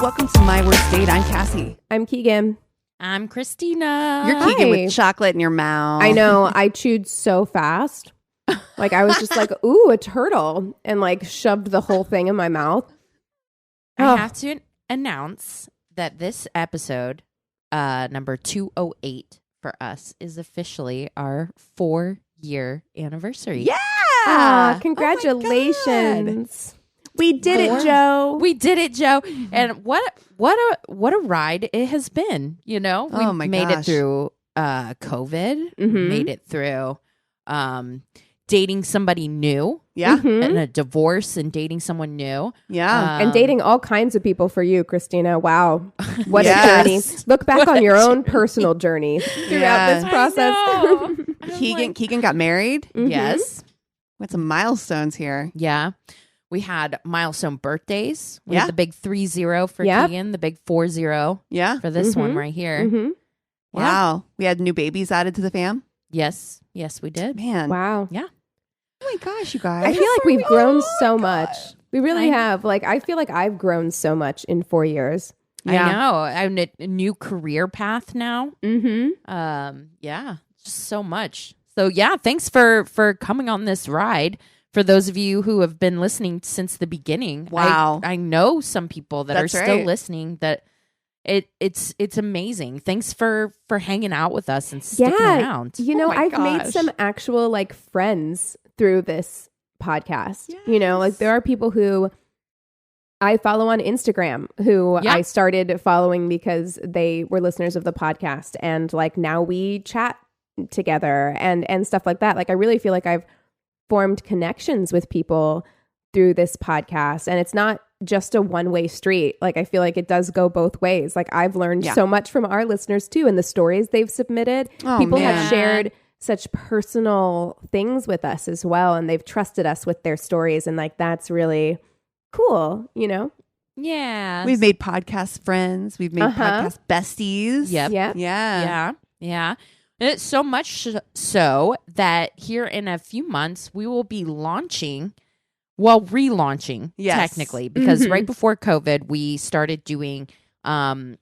welcome to My Worst Date. I'm Cassie. I'm Keegan. I'm Christina. You're Keegan with chocolate in your mouth. I know. I chewed so fast. Like I was just like, ooh, a turtle, and like shoved the whole thing in my mouth. I have to announce that this episode, number 208 for us, is officially our 4-year anniversary. Yeah. Congratulations. We did it, Joe. We did it, Joe. And what a ride it has been. You know, we made it through COVID, made it through dating somebody new, and a divorce and dating someone new, and dating all kinds of people for you, Christina. Wow, what a journey! Look back on your own personal journey throughout this process. Keegan got married. Yes, we had some milestones here. Yeah. We had milestone birthdays. We had the big 30 for Keegan, the big 40 for this one right here. Wow. We had new babies added to the fam. Yes, we did. Man. Wow. Yeah. Oh my gosh, you guys. I feel like we've grown so much. We really have. Like, I feel like I've grown so much in 4 years. Yeah. I know. I'm in a new career path now. Yeah, just so much. So yeah, thanks for coming on this ride. For those of you who have been listening since the beginning. Wow. I know some people that are still listening that it's amazing. Thanks for hanging out with us and sticking around. You know, I've made some actual like friends through this podcast. Yes. You know, like there are people who I follow on Instagram who I started following because they were listeners of the podcast, and like now we chat together and stuff like that. Like I really feel like I've formed connections with people through this podcast, and it's not just a one-way street. Like I feel like it does go both ways. Like I've learned so much from our listeners too, and the stories they've submitted. People have shared such personal things with us as well, and they've trusted us with their stories, and like that's really cool, you know? Yeah. We've made podcast friends. We've made podcast besties. Yep. Yeah. And it's so much so that here in a few months, we will be relaunching, technically, because right before COVID, we started doing an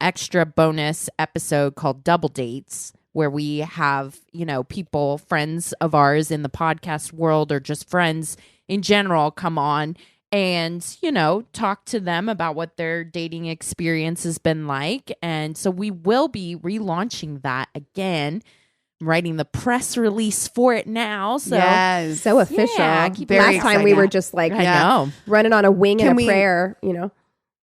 extra bonus episode called Double Dates, where we have, you know, people, friends of ours in the podcast world or just friends in general come on and, you know, talk to them about what their dating experience has been like. And so we will be relaunching that again. I'm writing the press release for it now. So, so official. Yeah, last time we were just like, I know, running on a wing and a prayer, you know.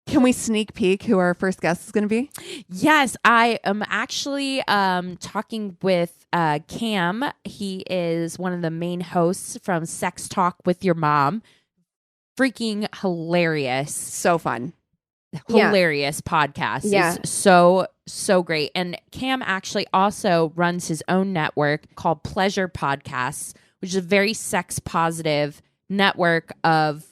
Can we sneak peek who our first guest is going to be? Yes, I am actually talking with Cam. He is one of the main hosts from Sex Talk with Your Mom. Freaking hilarious. So fun. Hilarious podcast. Yeah. It's so great. And Cam actually also runs his own network called Pleasure Podcasts, which is a very sex positive network of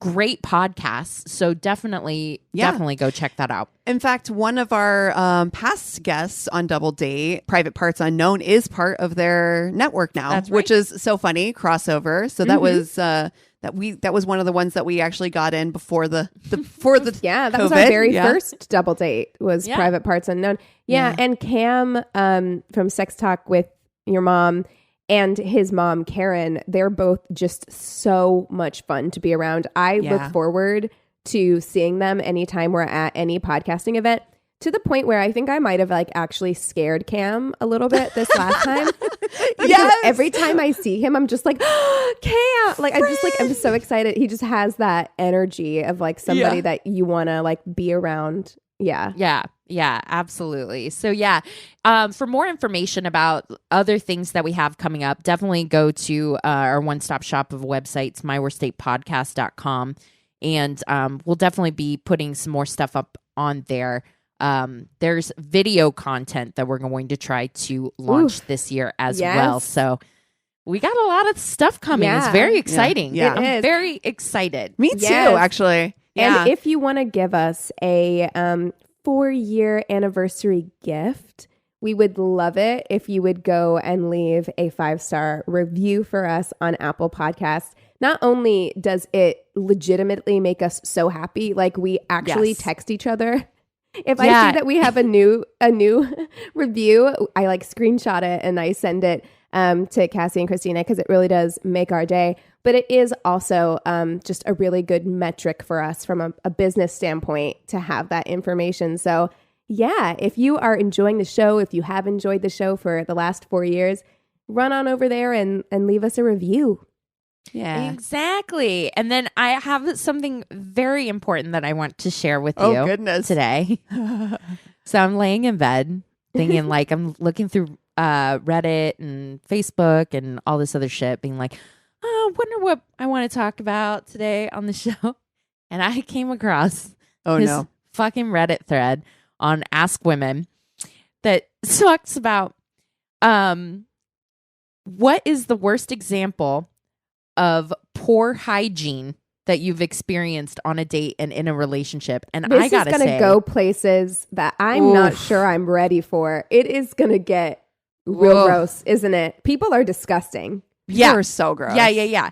great podcasts. So definitely go check that out. In fact, one of our past guests on Double Date, Private Parts Unknown, is part of their network now, which is so funny. Crossover. So that was that was one of the ones that we actually got in before the that COVID. Was our very first Double Date was Private Parts Unknown. And Cam from Sex Talk with Your Mom and his mom, Karen, they're both just so much fun to be around. I look forward to seeing them anytime we're at any podcasting event, to the point where I think I might have like actually scared Cam a little bit this last time. Because every time I see him, I'm just like, oh, Cam! Like I'm so excited. He just has that energy of like somebody that you want to like be around. Yeah, absolutely. So for more information about other things that we have coming up, definitely go to our one-stop shop of websites, myworstdatepodcast.com. And we'll definitely be putting some more stuff up on there. There's video content that we're going to try to launch this year as well. So we got a lot of stuff coming. It's very exciting. Yeah. I'm very excited. Me too, actually. Yeah. And if you want to give us a 4-year anniversary gift, we would love it if you would go and leave a 5-star review for us on Apple Podcasts. Not only does it legitimately make us so happy, like we actually text each other. If I see that we have a new review, I like screenshot it and I send it to Cassie and Christina because it really does make our day. But it is also just a really good metric for us from a business standpoint to have that information. So yeah, if you are enjoying the show, if you have enjoyed the show for the last 4 years, run on over there and leave us a review. Yeah, exactly. And then I have something very important that I want to share with you today. So I'm laying in bed thinking like I'm looking through Reddit and Facebook and all this other shit, being like, oh, I wonder what I want to talk about today on the show. And I came across this fucking Reddit thread on Ask Women that talks about what is the worst example of poor hygiene that you've experienced on a date and in a relationship. And this I gotta is going to go places that I'm not sure I'm ready for. It is going to get real gross, isn't it? People are disgusting. People are so gross. Yeah.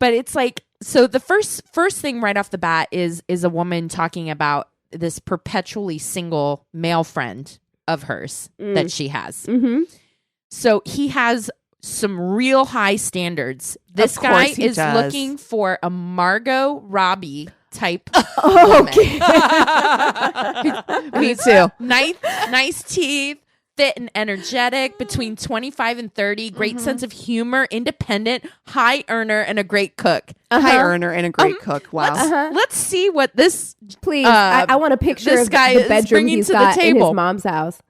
But it's like, so the first thing right off the bat is a woman talking about this perpetually single male friend of hers that she has. Mm-hmm. So he has some real high standards. This guy is looking for a Margot Robbie type woman. Me too. Nice teeth, fit and energetic, between 25 and 30, great sense of humor, independent, high earner, and a great cook. High earner and a great cook. Wow. Let's see what this... Please, I want a picture of the bedroom he's got in his mom's house.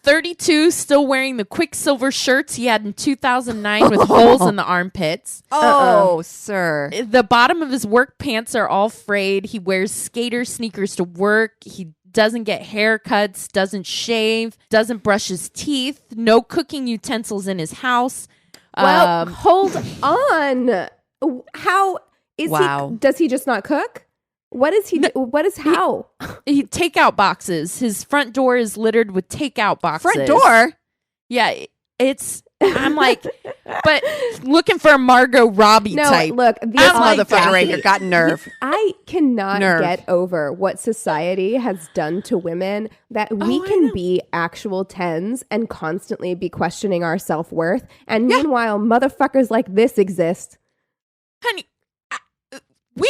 32, still wearing the Quicksilver shirts he had in 2009 with holes in the armpits. Sir. The bottom of his work pants are all frayed. He wears skater sneakers to work. He doesn't get haircuts, doesn't shave, doesn't brush his teeth, no cooking utensils in his house. Well, hold on. How is he? Does he just not cook? What is he? What is how? He takeout boxes. His front door is littered with takeout boxes. Front door? Yeah, I'm like, but looking for a Margot Robbie type. Look, this motherfucker right here got nerve. I cannot get over what society has done to women, that we can be actual 10s and constantly be questioning our self-worth. And meanwhile, motherfuckers like this exist. Honey, we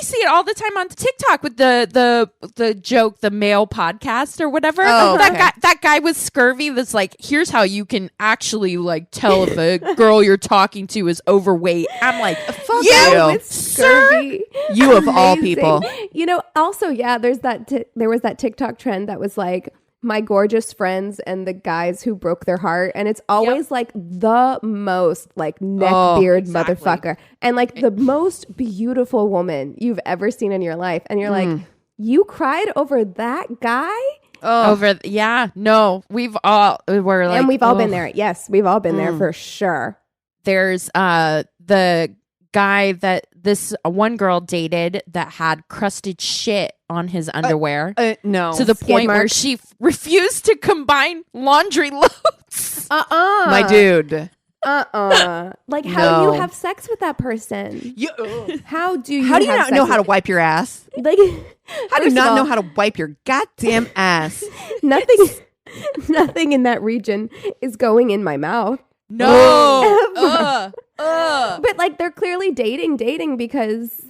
see it all the time on TikTok with the joke, the male podcast or whatever. That guy with scurvy that's like, here's how you can actually like tell if a girl you're talking to is overweight. I'm like, fuck you, with scurvy. You of all people. You know, also, there was that TikTok trend that was like, my gorgeous friends and the guys who broke their heart, and it's always like the most like neck beard motherfucker, and like the most beautiful woman you've ever seen in your life, and you're like, you cried over that guy? We've all been there. Yes, we've all been there for sure. There's the guy that this one girl dated that had crusted shit on his underwear. To the point where she refused to combine laundry loads. My dude. Like, how do you have sex with that person? How do you not know how to wipe your ass? Like, how do you not know how to wipe your goddamn ass? Nothing in that region is going in my mouth. No. But like, they're clearly dating because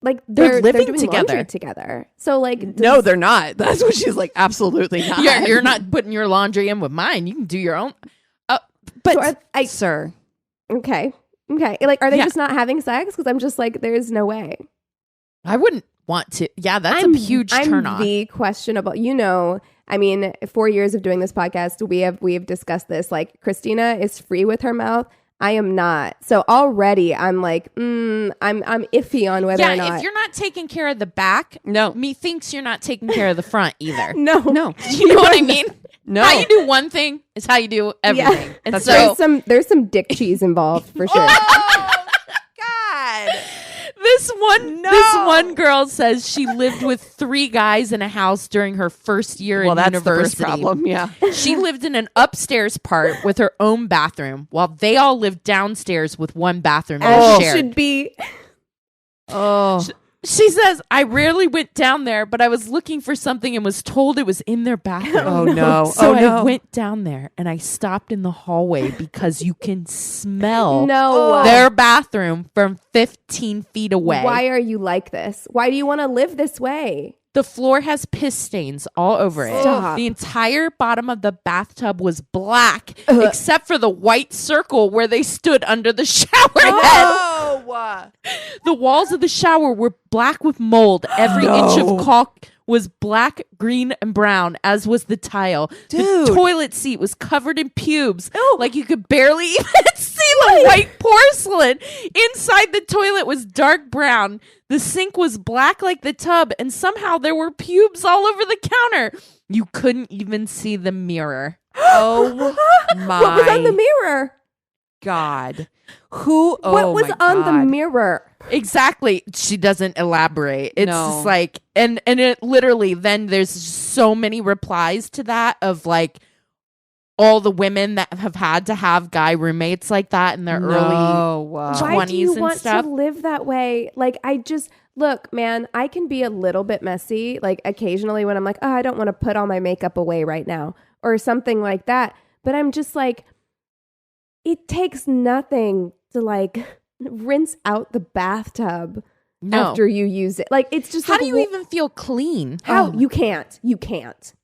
like they're living doing together. So like, no, they're not. That's what she's like. Absolutely not. You're not putting your laundry in with mine. You can do your own. But sir. Okay. Like, are they just not having sex? Because I'm just like, there's no way. I wouldn't want to. Yeah, that's a huge turn on. The questionable. You know, I mean, 4 years of doing this podcast, we have discussed this. Like, Christina is free with her mouth. I am not. So already I'm like, I'm iffy on whether or not. Yeah, if you're not taking care of the back, methinks you're not taking care of the front either. No. You know what I mean? No. How you do one thing is how you do everything. Yeah. And so there's some dick cheese involved for sure. Oh, God. This This one girl says she lived with 3 guys in a house during her first year in university. Well, that's the first problem, yeah. She lived in an upstairs part with her own bathroom, while they all lived downstairs with one bathroom they shared. Should be. She says, I rarely went down there, but I was looking for something and was told it was in their bathroom. Oh, no. So I went down there and I stopped in the hallway because you can smell their bathroom from 15 feet away. Why are you like this? Why do you want to live this way? The floor has piss stains all over it. Stop. The entire bottom of the bathtub was black, except for the white circle where they stood under the shower head. The walls of the shower were black with mold. Every inch of caulk was black, green, and brown, as was the tile. Dude. The toilet seat was covered in pubes. Like you could barely even see the white porcelain. Inside the toilet was dark brown. The sink was black like the tub, and somehow there were pubes all over the counter. You couldn't even see the mirror. Oh my What was on the mirror? God. What was on the mirror? Exactly. She doesn't elaborate. It's just like, and it literally, then there's so many replies to that of like all the women that have had to have guy roommates like that in their early 20s Why do you want stuff. to live that way? Like, look, man, I can be a little bit messy, like occasionally when I'm like, I don't want to put all my makeup away right now or something like that. But I'm just like, it takes nothing to like rinse out the bathtub after you use it. Like, it's just how like, do you even feel clean? How? You can't. You cannot.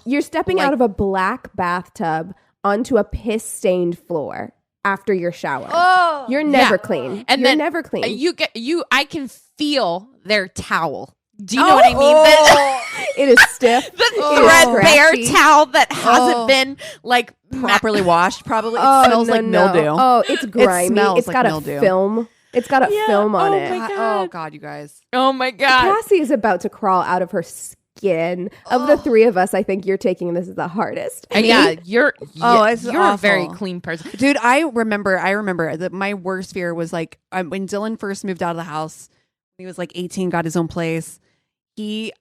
You're stepping out of a black bathtub onto a piss-stained floor after your shower. You're never clean. And you're never clean. I can feel their towel. Do you know what I mean? It is stiff. The threadbare towel that hasn't been like properly washed. Probably it smells like mildew. Oh, it's grimy. It's got mildew. a film. It's got a film on it. Oh God, you guys. Oh my God. Cassie is about to crawl out of her skin. Of the 3 of us, I think you're taking this the hardest. And you're awful. a very clean person, dude. I remember that my worst fear was like when Dylan first moved out of the house. He was like 18, got his own place.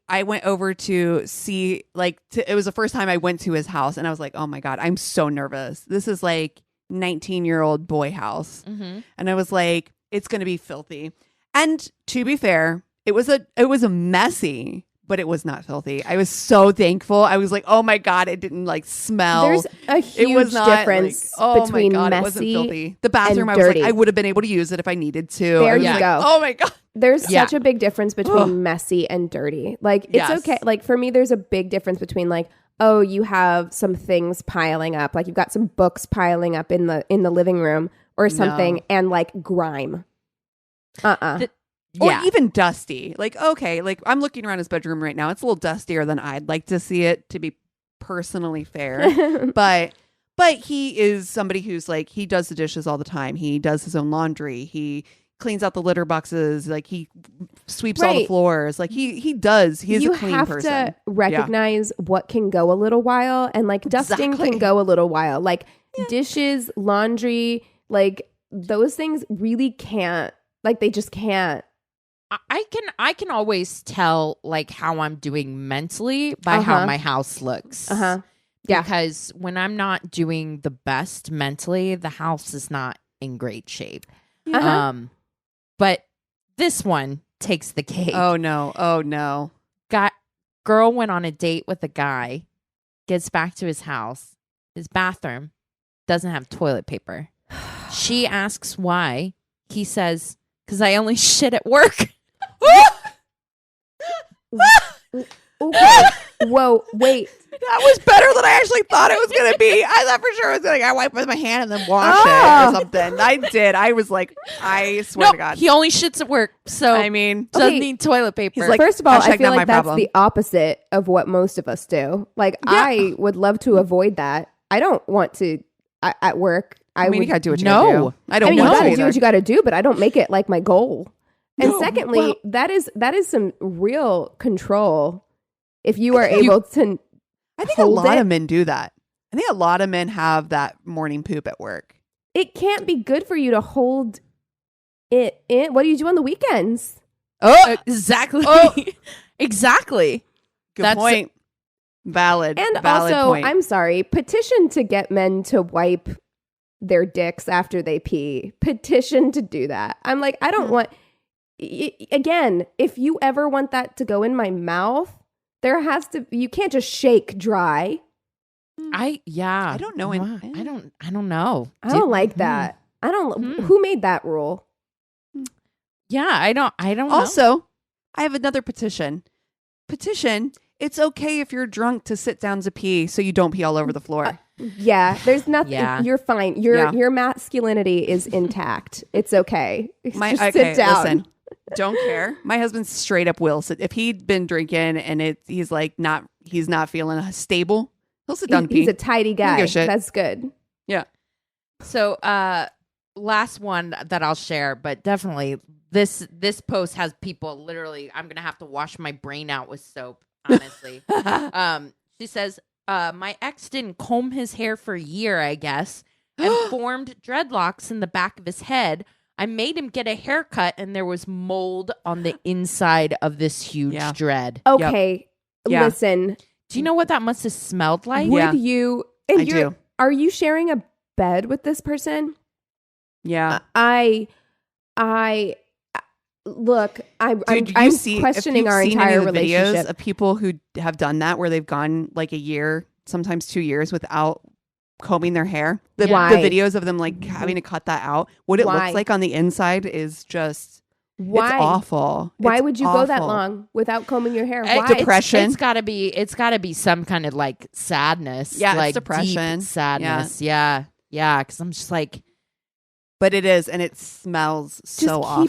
I went over to see, it was the first time I went to his house, and I was like, oh my God, I'm so nervous. This is like 19-year-old boy house. Mm-hmm. And I was like, it's going to be filthy. And to be fair, it was a messy, but it was not filthy. I was so thankful. I was like, oh my God, it didn't like smell. There's a huge difference between messy it wasn't filthy. The bathroom, and I was dirty. like, I would have been able to use it if I needed to. There you go. Oh my God. There's such a big difference between messy and dirty. Like, it's okay. Like, for me, there's a big difference between like, oh, you have some things piling up, like you've got some books piling up in the living room or something, and like grime. Or even dusty. Like, okay, like I'm looking around his bedroom right now. It's a little dustier than I'd like to see it, to be personally fair. but he is somebody who's like, he does the dishes all the time. He does his own laundry. He cleans out the litter boxes. Like, he sweeps all the floors. Like, he does. He's a clean person. You have to recognize what can go a little while, and like dusting can go a little while. Like dishes, laundry, like those things really can't. Like, they just can't. I can always tell like how I'm doing mentally by how my house looks. Yeah. Because when I'm not doing the best mentally, the house is not in great shape. But this one takes the cake. Oh no. Girl went on a date with a guy, gets back to his house, his bathroom doesn't have toilet paper. She asks why. He says, because I only shit at work. Okay. Whoa, wait. That was better than I actually thought it was going to be. I thought for sure it was like, I wipe with my hand and then wash it or something. I did. I was like, I swear to God. He only shits at work. So, I mean, doesn't need toilet paper. He's like, first of all, I feel like that's the opposite of what most of us do. Like, I would love to avoid that. I don't want to, at work. I mean, you got to do what you got to do. I mean, you got to do what you got to do, but I don't make it like my goal. And secondly, that is some real control. If you are able to, I think a lot of men do that. I think a lot of men have that morning poop at work. It can't be good for you to hold What do you do on the weekends? Oh, exactly. Oh. Exactly. Good point. Valid. And valid also, point. I'm sorry, petition to get men to wipe their dicks after they pee. Petition to do that. I'm like, I don't want... Again, if you ever want that to go in my mouth, there has to... You can't just shake dry. I don't know. I don't know. I don't like that. I don't... Who made that rule? Yeah, I don't know. Also, I have another petition. It's okay if you're drunk to sit down to pee so you don't pee all over the floor. Yeah, there's nothing. Yeah. You're fine. Your masculinity is intact. It's okay. Just sit down. Listen, don't care. My husband straight up will sit. If he'd been drinking and he's like he's not feeling stable, he'll sit down to pee. He's a tidy guy. That's good. Yeah. So, last one that I'll share, but definitely this post has people literally. I'm gonna have to wash my brain out with soap. Honestly, she says, my ex didn't comb his hair for a year, I guess, and formed dreadlocks in the back of his head. I made him get a haircut, and there was mold on the inside of this huge dread. Okay, listen. Do you know what that must have smelled like? Would you? And I do. Are you sharing a bed with this person? Yeah. Look, I'm questioning our seen entire any of the relationship. videos of people who have done that, where they've gone like a year, sometimes 2 years without combing their hair. The videos of them like having to cut that out. What it looks like on the inside is just it's awful. Why would you go that long without combing your hair? Why? Depression. It's gotta be some kind of like sadness. Yeah, like it's depression. Deep sadness. Yeah. Because I'm just like. But it is, and it smells so awful.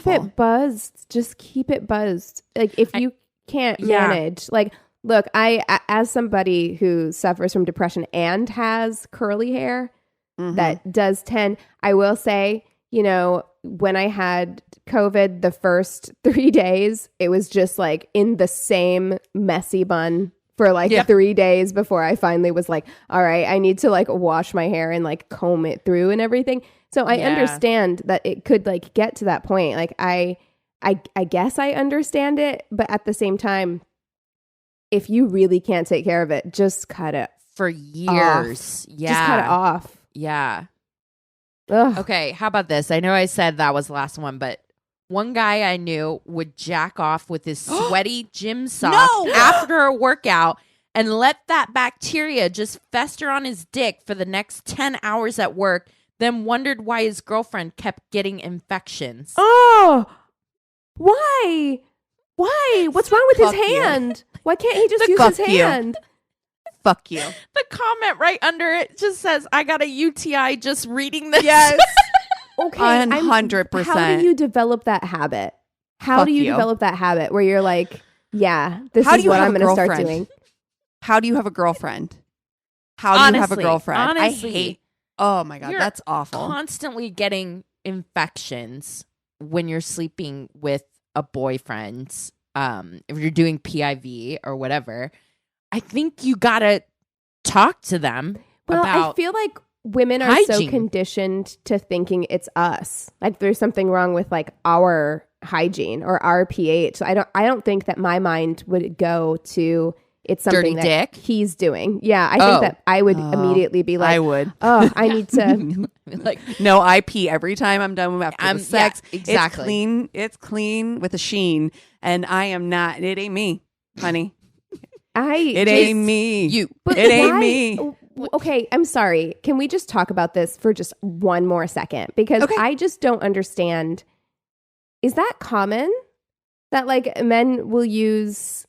Just keep it buzzed. Like, if you can't manage, like, look, as somebody who suffers from depression and has curly hair, that does tend, I will say, when I had COVID, the first 3 days, it was just like in the same messy bun for like 3 days before I finally was like, all right, I need to like wash my hair and like comb it through and everything. So I understand that it could like get to that point. Like I guess I understand it, but at the same time, if you really can't take care of it, just cut it for years. Off. Yeah, just cut it off. Yeah. Ugh. Okay, how about this? I know I said that was the last one, but one guy I knew would jack off with his sweaty gym socks after a workout and let that bacteria just fester on his dick for the next 10 hours at work. Then wondered why his girlfriend kept getting infections. Oh, why? What's wrong with his hand? Why can't he just use his hand? Fuck you. The comment right under it just says, I got a UTI just reading this. Yes. Okay. 100%. How do you develop that habit? How do you develop that habit where you're like, this is what I'm going to start doing? How do you have a girlfriend? How do you have a girlfriend? Honestly, I hate. Oh my God, that's awful. Constantly getting infections when you're sleeping with a boyfriend. If you're doing PIV or whatever, I think you gotta talk to them. Well, about I feel like women are so conditioned to thinking it's us. Like there's something wrong with like our hygiene or our pH. So I don't think that my mind would go to it's something dirty that dick he's doing. Yeah, I think that I would immediately be like, I would. Oh, I need to. Like, no, I pee every time I'm done after the sex. Yeah, exactly. It's clean with a sheen, and I am not. It ain't me, honey. It ain't me. But it ain't me. Okay, I'm sorry. Can we just talk about this for just one more second? Because I just don't understand. Is that common that like men will use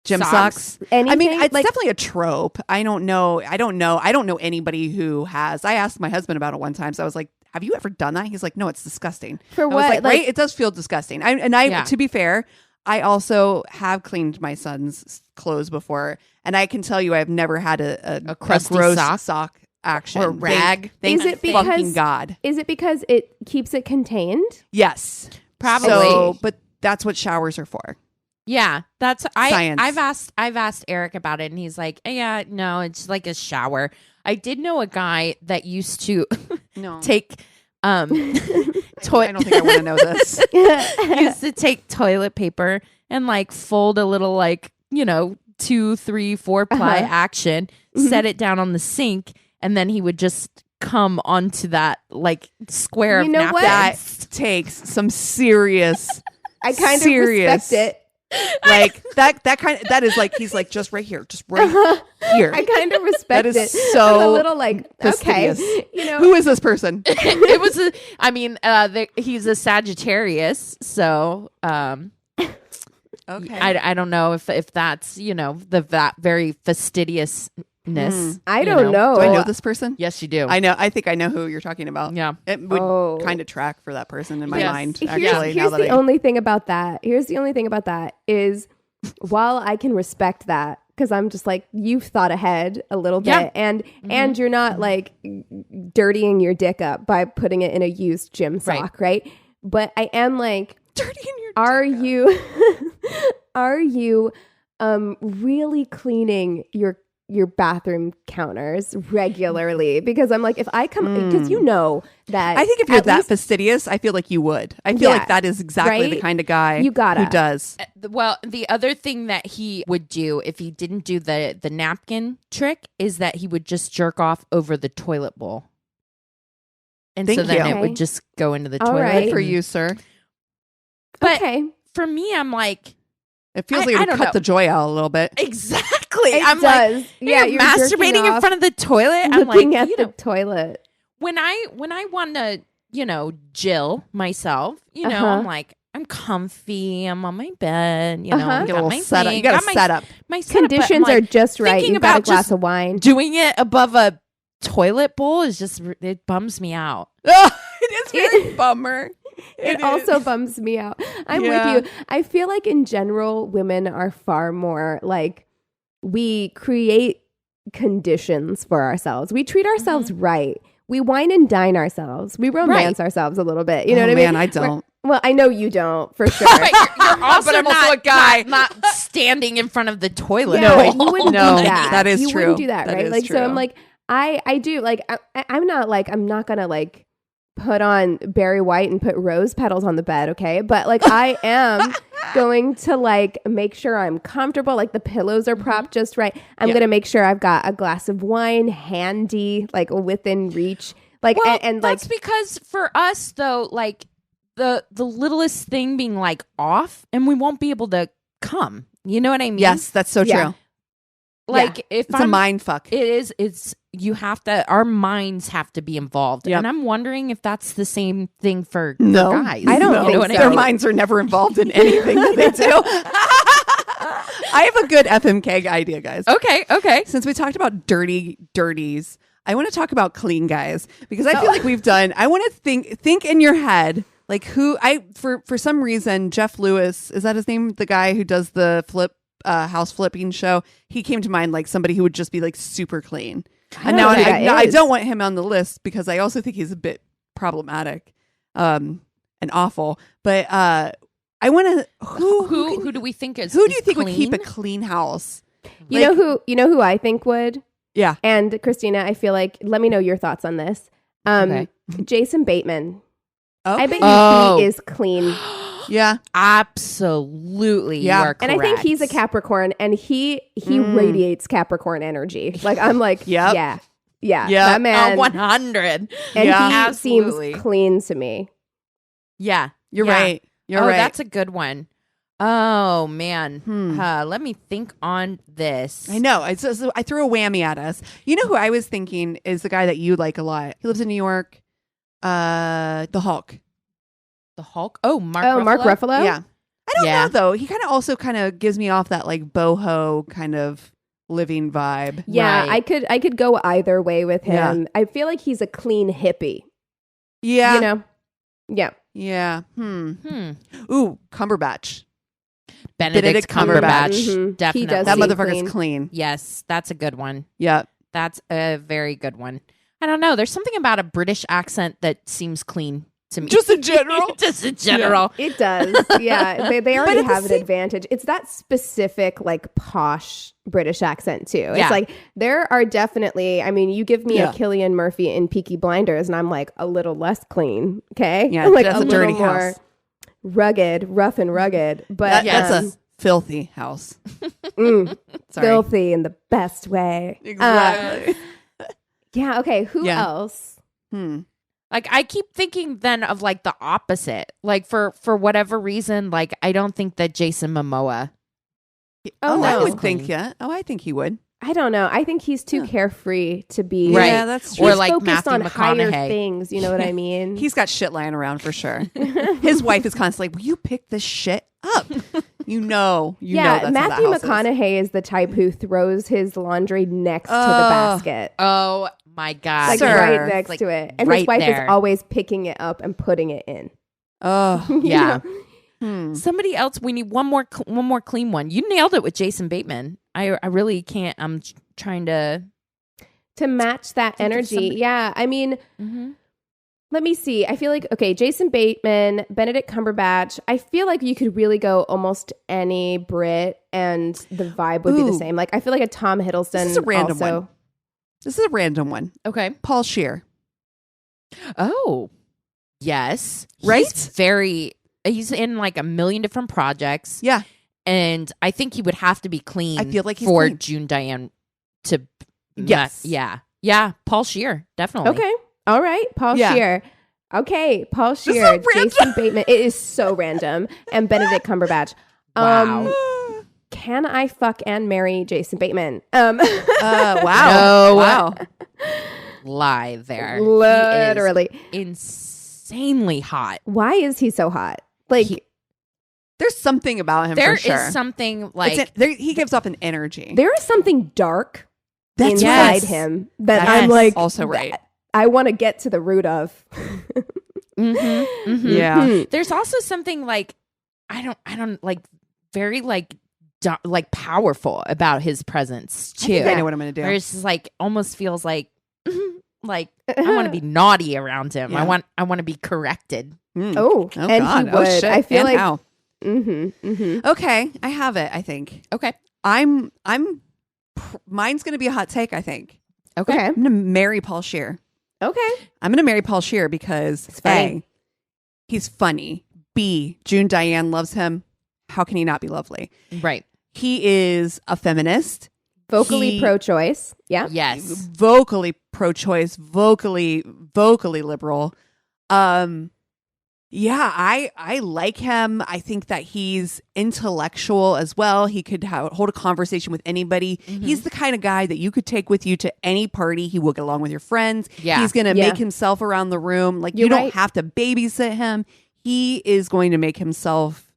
gym socks? Anything? I mean, it's like, definitely a trope. I don't know anybody who has. I asked my husband about it one time. So I was like, have you ever done that? He's like, no, it's disgusting. For what? I was like, right? It does feel disgusting. To be fair, I also have cleaned my son's clothes before. And I can tell you, I've never had a crusty gross sock action. Or rag. Is it because, fucking God. Is it because it keeps it contained? Yes. Probably. So, but that's what showers are for. Yeah, that's science. I've asked Eric about it, and he's like, "Yeah, no, it's like a shower." I did know a guy that used to take I don't think I want to know this. He used to take toilet paper and like fold a little like, 2, 3, 4 ply action, set it down on the sink, and then he would just come onto that like square of napkins. That takes some serious I kind of respect it. Like that is like he's like just right here, just right here. I kind of respect it. That is so a little like fastidious. Okay, who is this person? It was he's a Sagittarius, so okay. I don't know if that's that very fastidiousness. I don't know. Do I know this person? Yes, you do. I know. I think I know who you're talking about. Yeah, it would kind of track for that person in my mind. Actually, here's the only thing about that. Is while I can respect that because I'm just like you've thought ahead a little bit, and you're not like dirtying your dick up by putting it in a used gym sock, right? But I am like dirtying your. Are you really cleaning your bathroom counters regularly? Because I'm like, if I come, because that I think if you're that fastidious, I feel like you would. I feel like that is exactly the kind of guy who does. Well, the other thing that he would do if he didn't do the napkin trick is that he would just jerk off over the toilet bowl. And then it would just go into the toilet. Right. For you, sir. But for me, I'm like, it feels like it would cut the joy out a little bit. Exactly. It I'm does. like, you're masturbating in front of the toilet. I'm looking like, at the toilet. When I want to, Jill myself, I'm like, I'm comfy. I'm on my bed. I got my setup. You got a setup. My setup, conditions are just right. You got a glass of wine. Doing it above a toilet bowl is just it bums me out. It is very bummer. It also bums me out. I'm with you. I feel like in general, women are far more like we create conditions for ourselves. We treat ourselves right. We wine and dine ourselves. We romance ourselves a little bit. You know what I mean? Man, I don't. Well, I know you don't for sure. You're also but I'm also a guy. not standing in front of the toilet. No, you wouldn't do that. That is you true. You wouldn't do that, right? Like, true. so I'm like, I do like, I'm not gonna like put on Barry White and put rose petals on the bed, okay? But like I am going to like make sure I'm comfortable, like the pillows are propped just right. I'm gonna make sure I've got a glass of wine handy, like within reach. Like and that's like because for us though, like the littlest thing being like off and we won't be able to come. You know what I mean? Yes, that's so true. Like if it's a mind fuck. It's you have to, our minds have to be involved. Yep. And I'm wondering if that's the same thing for guys. I don't think so. Their minds are never involved in anything that they do. I have a good FMK idea, guys. Okay. Since we talked about dirties, I want to talk about clean guys because I feel like we've done, I want to think in your head, like for some reason, Jeff Lewis, is that his name? The guy who does the house flipping show. He came to mind like somebody who would just be like super clean. And now I don't want him on the list because I also think he's a bit problematic and awful. But I want to who do we think is who do you think clean? would keep a clean house? You know who I think would? Yeah. And Christina, I feel like let me know your thoughts on this. Jason Bateman. Okay. I bet he is clean. Yeah, absolutely. Yeah, you are correct. And I think he's a Capricorn, and he radiates Capricorn energy. Like I'm like, yeah, that man, 100, and he seems clean to me. Yeah, you're right. You're right. That's a good one. Oh man, let me think on this. I know. So I threw a whammy at us. You know who I was thinking is the guy that you like a lot. He lives in New York. The Hulk. The Hulk? Oh, Mark Ruffalo? Mark Ruffalo? Yeah. I don't know, though. He kind of also gives me off that, like, boho kind of living vibe. Yeah, right. I could go either way with him. Yeah. I feel like he's a clean hippie. Yeah. You know? Yeah. Yeah. Ooh, Cumberbatch. Benedict Cumberbatch. Mm-hmm. Definitely. He does that motherfucker's clean. Yes, that's a good one. Yeah. That's a very good one. I don't know. There's something about a British accent that seems clean. to me. Just in general? Just in general. Yeah. It does. Yeah. They already have an advantage. It's that specific, like, posh British accent, too. Yeah. It's like, there are definitely, I mean, you give me a Cillian Murphy in Peaky Blinders, and I'm, like, a little less clean, okay? Yeah, like, that's a dirty house. Rugged, rough and rugged. But that's a filthy house. Filthy in the best way. Exactly. Yeah, okay. Who else? Like, I keep thinking then of, like, the opposite. Like, for whatever reason, like, I don't think that Jason Momoa. No. I would think, I think he would. I don't know. I think he's too carefree to be. Right. Yeah, that's true. Or like focused Matthew on McConaughey. higher things. You know what I mean? He's got shit lying around for sure. His wife is constantly, will you pick this shit up? You know that's Matthew McConaughey is the type who throws his laundry next to the basket. Oh my God. Like right next to it. And his wife there. is always picking it up and putting it in. Oh, yeah. Somebody else, we need one more clean one. You nailed it with Jason Bateman. I really can't. I'm trying to match that energy. Yeah. I mean, let me see. I feel like, okay, Jason Bateman, Benedict Cumberbatch. I feel like you could really go almost any Brit and the vibe would be the same. Like, I feel like a Tom Hiddleston. This is a random one. This is a random one. Okay. Paul Scheer. Oh, yes. Right? He's in like a million different projects. Yeah. And I think he would have to be clean. I feel like he's for clean. June Diane to. Yes. Yeah. Paul Scheer. Definitely. Okay. All right. Paul Scheer. Okay. Paul Scheer. Jason Bateman. It is so random. And Benedict Cumberbatch. Wow. Can I fuck and marry Jason Bateman? Wow. No. Wow. Lie there. Literally. He is insanely hot. Why is he so hot? Like, there's something about him for sure. There is something like... he gives off an energy. There is something dark inside him that That's I'm like... also right. I want to get to the root of. Yeah. There's also something like... I don't like... Very like powerful about his presence too. I know what I'm going to do. Where it's just like almost feels like I want to be naughty around him. Yeah. I want to be corrected. Oh, and God. he would. Shit. I feel and like. How? Okay, I have it. I think. Okay, mine's going to be a hot take. I think. Okay, I'm going to marry Paul Scheer. Okay, I'm going to marry Paul Scheer because A, he's funny. B, June Diane loves him. How can he not be lovely? Right. He is a feminist. Vocally pro-choice. Yeah. Yes. Vocally pro-choice. Vocally liberal. Yeah, I like him. I think that he's intellectual as well. He could hold a conversation with anybody. Mm-hmm. He's the kind of guy that you could take with you to any party. He will get along with your friends. Yeah. He's going to make himself around the room. Like, you don't have to babysit him. He is going to make himself...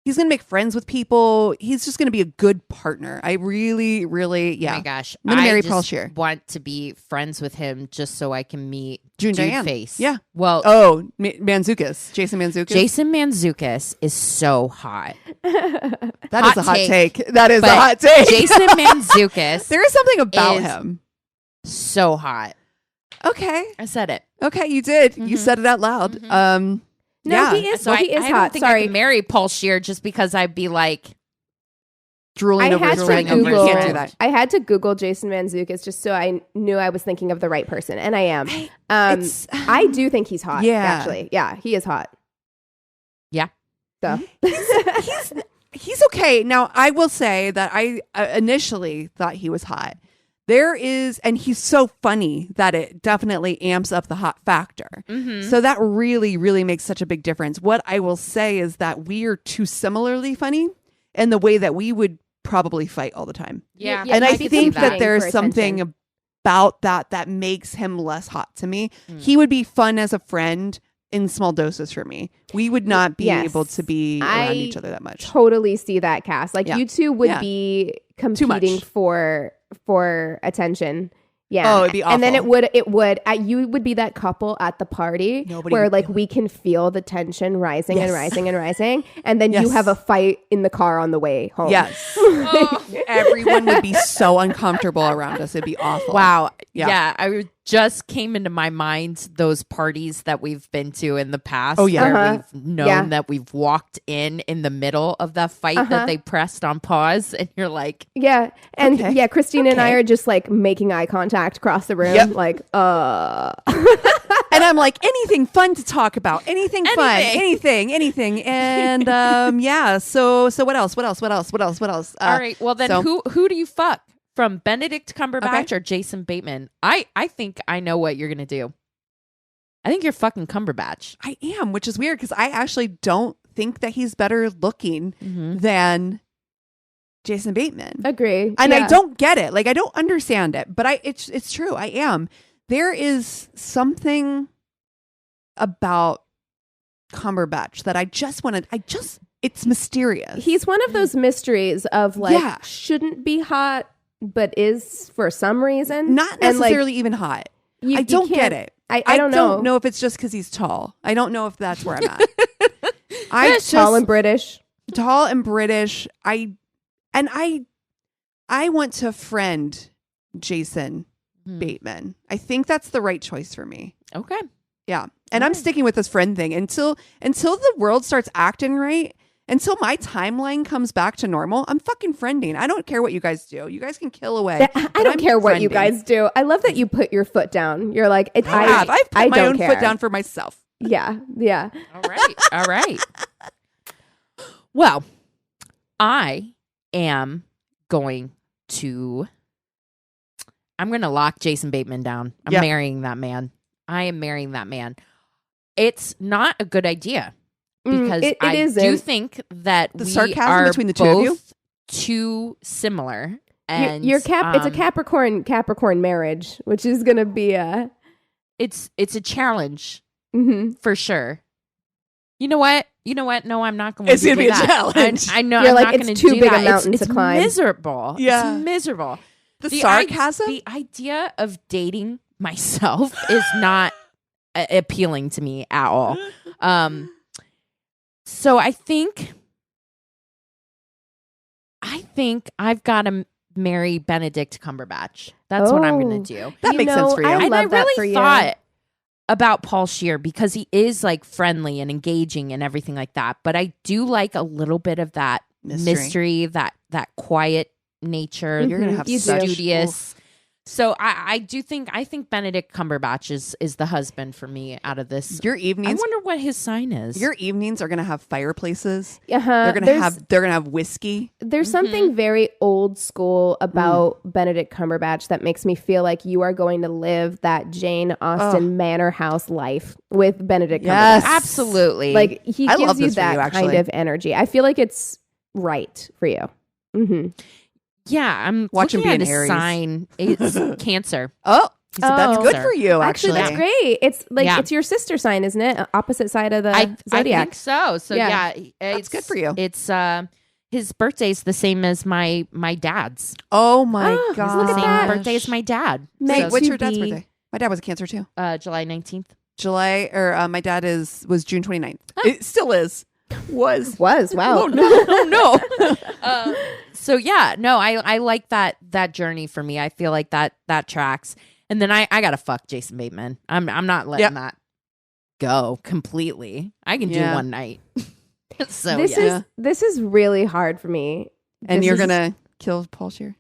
He's going to make friends with people. He's just going to be a good partner. I really, really, Oh my gosh. I'm going to marry Paul Scheer. Want to be friends with him just so I can meet June Diane. Face. Yeah. Well. Mantzoukas. Jason Mantzoukas. Jason Mantzoukas is so hot. That is a hot take. That is a hot take. Jason Mantzoukas. There is something about him. So hot. Okay. I said it. Okay, you did. Mm-hmm. You said it out loud. Mm-hmm. No, he is. So he is I hot. don't think I could marry Paul Scheer just because I'd be like drooling over his friend. You can't do that. I had to Google Jason Mantzoukas just so I knew I was thinking of the right person, and I am. I do think he's hot. Yeah, actually, yeah, he is hot. Yeah. So he's okay. Now, I will say that I initially thought he was hot. And he's so funny that it definitely amps up the hot factor. Mm-hmm. So that really, really makes such a big difference. What I will say is that we are too similarly funny in the way that we would probably fight all the time. Yeah. And I think that there's something about that makes him less hot to me. He would be fun as a friend in small doses for me. We would not be able to be around each other that much. Totally see that, Cass. Like you two would be competing for attention. Yeah. Oh, it'd be awful. And then you would be that couple at the party where like we can feel the tension rising and rising and rising. And then you have a fight in the car on the way home. Yes. Everyone would be so uncomfortable around us. It'd be awful. Wow. Yeah. I just came into my mind those parties that we've been to in the past. Oh, yeah. Where we've known that we've walked in the middle of that fight that they pressed on pause, and you're like, yeah. And Christina and I are just like making eye contact across the room, like, And I'm like, anything fun to talk about? Anything fun? Anything. And so what else? All right. Well, then who do you fuck? From Benedict Cumberbatch or Jason Bateman? I think I know what you're going to do. I think you're fucking Cumberbatch. I am, which is weird because I actually don't think that he's better looking than Jason Bateman. Agree. And I don't get it. Like, I don't understand it, but it's true. I am. There is something about Cumberbatch that I just want to, it's mysterious. He's one of those mysteries of like, shouldn't be hot, but is for some reason. Not necessarily even hot. I don't get it. I don't know. I don't know if it's just because he's tall. I don't know if that's where I'm at. Tall and British. Tall and British. I want to friend Jason Bateman. I think that's the right choice for me. Okay. Yeah. And I'm sticking with this friend thing until the world starts acting right. Until my timeline comes back to normal, I'm fucking friending. I don't care what you guys do. You guys can kill away. I don't care what you guys do. I love that you put your foot down. You're like, I've put my own foot down for myself. Yeah. All right. Well, I am going to lock Jason Bateman down. I'm marrying that man. I am marrying that man. It's not a good idea. Because I do think that the sarcasm between the two of you too similar, and it's a Capricorn marriage, which is going to be it's a challenge for sure. You know what? No, I'm not going to. It's going to be a challenge. I know. You're I'm like, not going to it's too do big that. a mountain to climb. Miserable. Yeah, it's miserable. The sarcasm. The idea of dating myself is not appealing to me at all. So I think I've got to marry Benedict Cumberbatch. That's what I'm going to do. That makes sense for you. And I really thought about Paul Scheer because he is like friendly and engaging and everything like that. But I do like a little bit of that mystery, that quiet nature. You're going to have studious. So I think Benedict Cumberbatch is the husband for me out of this. Your evenings. I wonder what his sign is. Your evenings are going to have fireplaces. They're going to have whiskey. There's something very old school about Benedict Cumberbatch that makes me feel like you are going to live that Jane Austen manor house life with Benedict Cumberbatch. Absolutely. Like he gives you that kind of energy. I feel like it's right for you. Mm-hmm. Yeah, I'm watching looking at his Aries. sign. It's Cancer. That's good for you, actually. That's great. It's like it's your sister sign, isn't it? Opposite side of the zodiac. I think so. So yeah, it's good for you. It's his birthday's the same as my dad's. Oh my god! Look at that. Same birthday as my dad. Wait, what's your dad's birthday? My dad was a Cancer too. July 19th. My dad was June 29th. It still is. Was wow. Oh no. So yeah, no, I like that journey for me. I feel like that tracks. And then I gotta fuck Jason Bateman. I'm not letting that go completely. I can do one night. So this is really hard for me. And you're gonna kill Paul Scheer?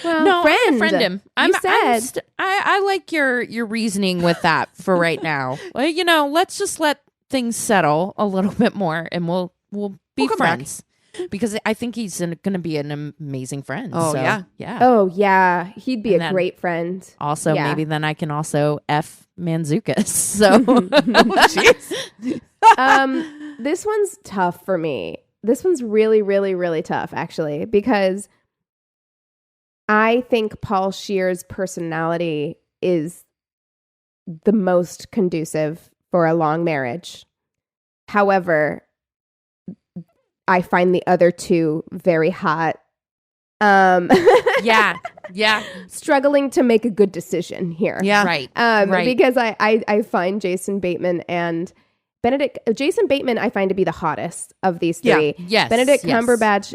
Well, no, friend him. I like your reasoning with that for right now. Well, let's just let things settle a little bit more, and we'll be friends. Because I think he's going to be an amazing friend. Oh, so, yeah. Oh, yeah. He'd be a great friend. Also, maybe then I can also F Manzukis. So, this one's tough for me. This one's really, really, really tough, actually, because I think Paul Scheer's personality is the most conducive for a long marriage. However, I find the other two very hot. Yeah. Struggling to make a good decision here. Yeah. Right. Because I find Jason Bateman and Jason Bateman I find to be the hottest of these three. Yeah. Yes. Benedict Cumberbatch,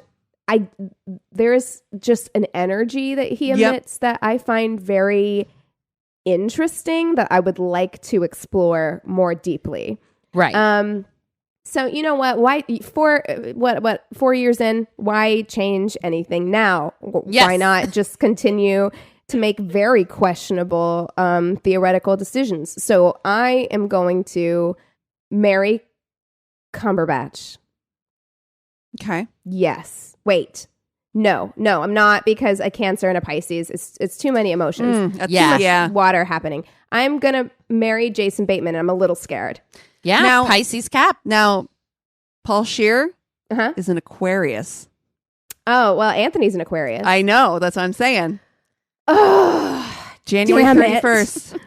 there is just an energy that he emits that I find very interesting that I would like to explore more deeply. Right. So you know what? Why 4 years in? Why change anything now? Yes. Why not just continue to make very questionable theoretical decisions? So I am going to marry Cumberbatch. Okay. Yes. Wait. No, I'm not, because a Cancer and a Pisces, it's too many emotions. Too much water happening. I'm gonna marry Jason Bateman, and I'm a little scared. Yeah, now, Pisces cap. Now, Paul Scheer is an Aquarius. Oh, well, Anthony's an Aquarius. I know. That's what I'm saying. Oh, January 31st.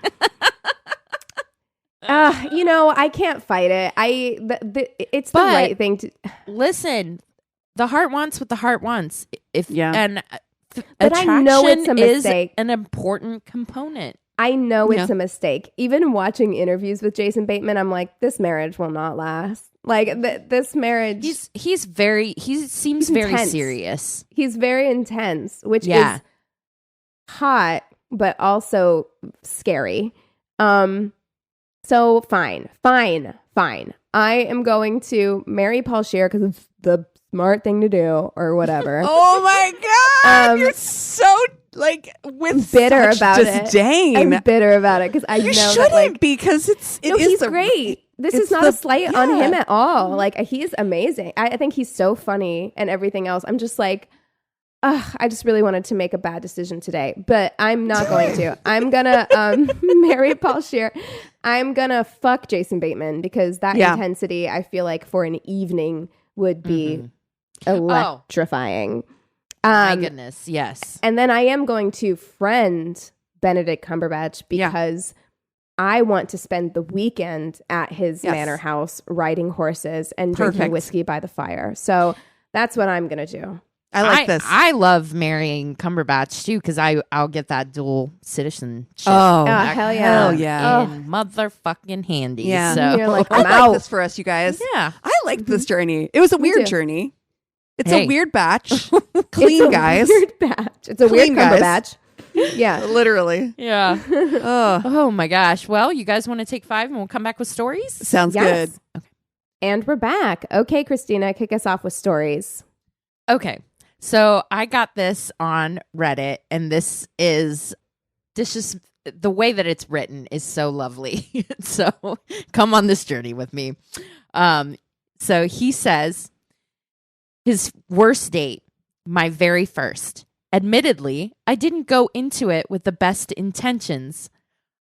I can't fight it. It's the right thing to... Listen, the heart wants what the heart wants. But I know it's a mistake. Is an important component. I know it's a mistake. Even watching interviews with Jason Bateman, I'm like, this marriage will not last. Like this marriage. He seems very intense. serious. He's very intense, which is hot, but also scary. So fine. I am going to marry Paul Scheer because it's the smart thing to do, or whatever. Oh my God! You're so with bitter such about disdain. I'm bitter about it because I know that because he's great. This is not a slight on him at all. Like, he's amazing. I think he's so funny and everything else. I'm just like, I just really wanted to make a bad decision today, but I'm not going to. I'm gonna marry Paul Scheer. I'm gonna fuck Jason Bateman because that intensity, I feel like, for an evening would be electrifying. My goodness, yes. And then I am going to friend Benedict Cumberbatch because I want to spend the weekend at his manor house riding horses and drinking whiskey by the fire. So that's what I'm going to do. I like this. I love marrying Cumberbatch too because I'll get that dual citizenship. Oh, hell yeah. And motherfucking handy. Yeah. So you're like, I like this for us, you guys. Yeah. I like this journey. It was a weird journey. It's a weird batch. Clean guys. Weird batch. It's a Clean weird guys. Cumberbatch. Yeah. Literally. Yeah. Oh my gosh. Well, you guys want to take 5 and we'll come back with stories? Sounds good. Okay. And we're back. Okay, Christina, kick us off with stories. Okay. So I got this on Reddit, and this is the way that it's written is so lovely. So come on this journey with me. So he says, his worst date, my very first. Admittedly, I didn't go into it with the best intentions.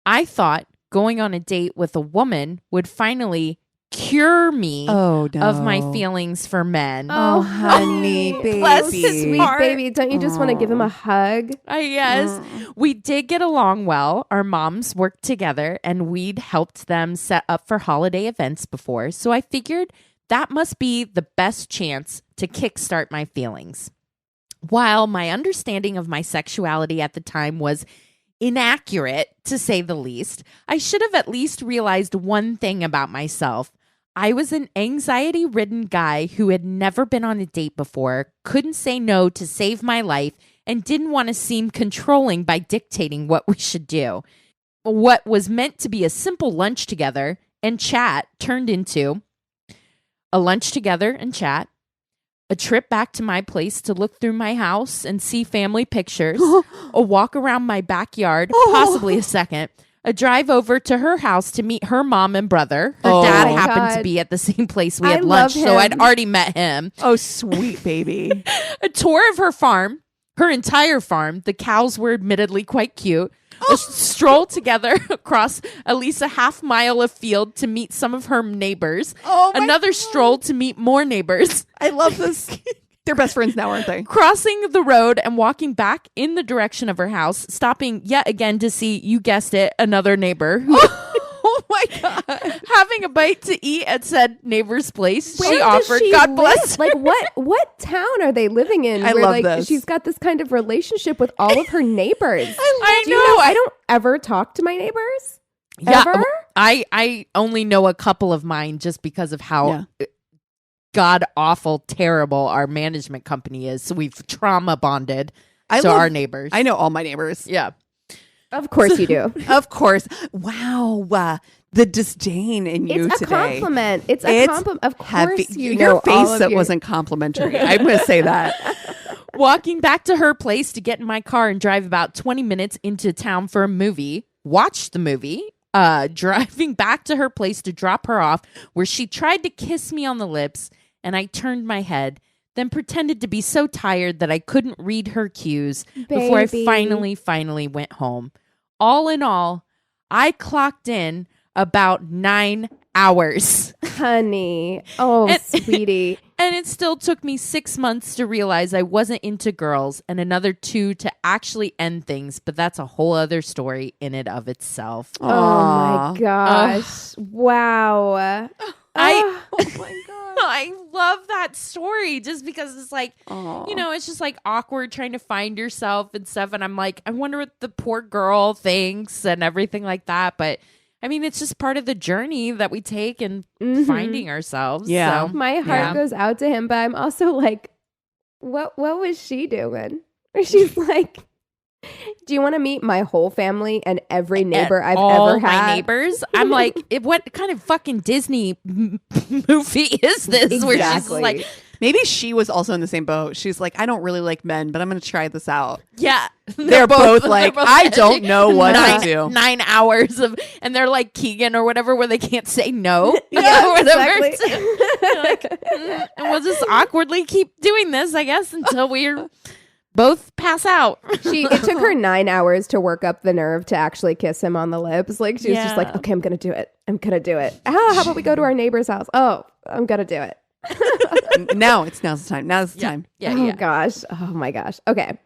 I thought going on a date with a woman would finally cure me of my feelings for men. Oh, honey, baby. Bless his sweet heart. Baby. Don't you just want to give him a hug? Yes. We did get along well. Our moms worked together and we'd helped them set up for holiday events before. So I figured that must be the best chance to kickstart my feelings. While my understanding of my sexuality at the time was inaccurate, to say the least, I should have at least realized one thing about myself. I was an anxiety-ridden guy who had never been on a date before, couldn't say no to save my life, and didn't want to seem controlling by dictating what we should do. What was meant to be a simple lunch together and chat turned into a lunch together and chat, a trip back to my place to look through my house and see family pictures, a walk around my backyard, possibly a second, a drive over to her house to meet her mom and brother. Her dad happened to be at the same place we had lunch, so I'd already met him. Oh, sweet baby. A tour of her farm, her entire farm. The cows were admittedly quite cute. A stroll together across at least a half mile of field to meet some of her neighbors. Another stroll to meet more neighbors. I love this. They're best friends now, aren't they? Crossing the road and walking back in the direction of her house, stopping yet again to see, you guessed it, another neighbor. Oh my God. Having a bite to eat at said neighbor's place. Where she offered, she God bless her. Like, what town are they living in? I where, love like, this. She's got this kind of relationship with all of her neighbors. I know. I don't ever talk to my neighbors. Yeah, ever? I only know a couple of mine just because of how god awful terrible our management company is. So we've trauma bonded to our neighbors. I know all my neighbors. Yeah. Of course you do. Of course. Wow. The disdain in you it's today. It's a compliment. It's a compliment. Of course you know your face that wasn't complimentary. I'm going to say that. Walking back to her place to get in my car and drive about 20 minutes into town for a movie. Watch the movie. Driving back to her place to drop her off, where she tried to kiss me on the lips, and I turned my head, then pretended to be so tired that I couldn't read her cues before I finally went home. All in all, I clocked in about 9 hours. Honey. Oh, sweetie. And it still took me 6 months to realize I wasn't into girls, and another 2 to actually end things. But that's a whole other story in and of itself. Oh my gosh. Wow. Oh my God. I love that story just because it's like, it's just like awkward trying to find yourself and stuff. And I'm like, I wonder what the poor girl thinks and everything like that. But I mean, it's just part of the journey that we take in finding ourselves. Yeah. So, my heart goes out to him, but I'm also like, what was she doing? Or she's like, do you want to meet my whole family and every neighbor I've ever had? My neighbors. I'm like, what kind of fucking Disney movie is this? Exactly. Where she's like, maybe she was also in the same boat. She's like, I don't really like men, but I'm going to try this out. Yeah. They're both like, I don't know what to do. 9 hours of, and they're like Keegan or whatever, where they can't say no. Yeah, exactly. And we'll just awkwardly keep doing this, I guess, until we're both pass out. It took her 9 hours to work up the nerve to actually kiss him on the lips. Like she was just like, okay, I'm going to do it. How about we go to our neighbor's house? Oh, I'm going to do it. Now's the time. Now's the time. Yeah. Oh gosh. Oh my gosh. Okay.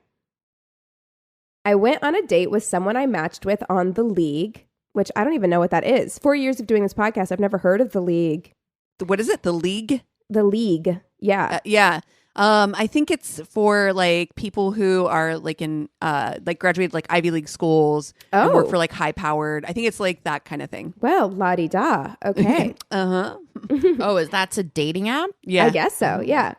I went on a date with someone I matched with on The League, which I don't even know what that is. 4 years of doing this podcast, I've never heard of The League. What is it? The League? The League. Yeah. Yeah. I think it's for like people who are like in like graduated like Ivy League schools and work for like high powered. I think it's like that kind of thing. Well, la-di-da. Okay. That's a dating app? Yeah. I guess so. Yeah.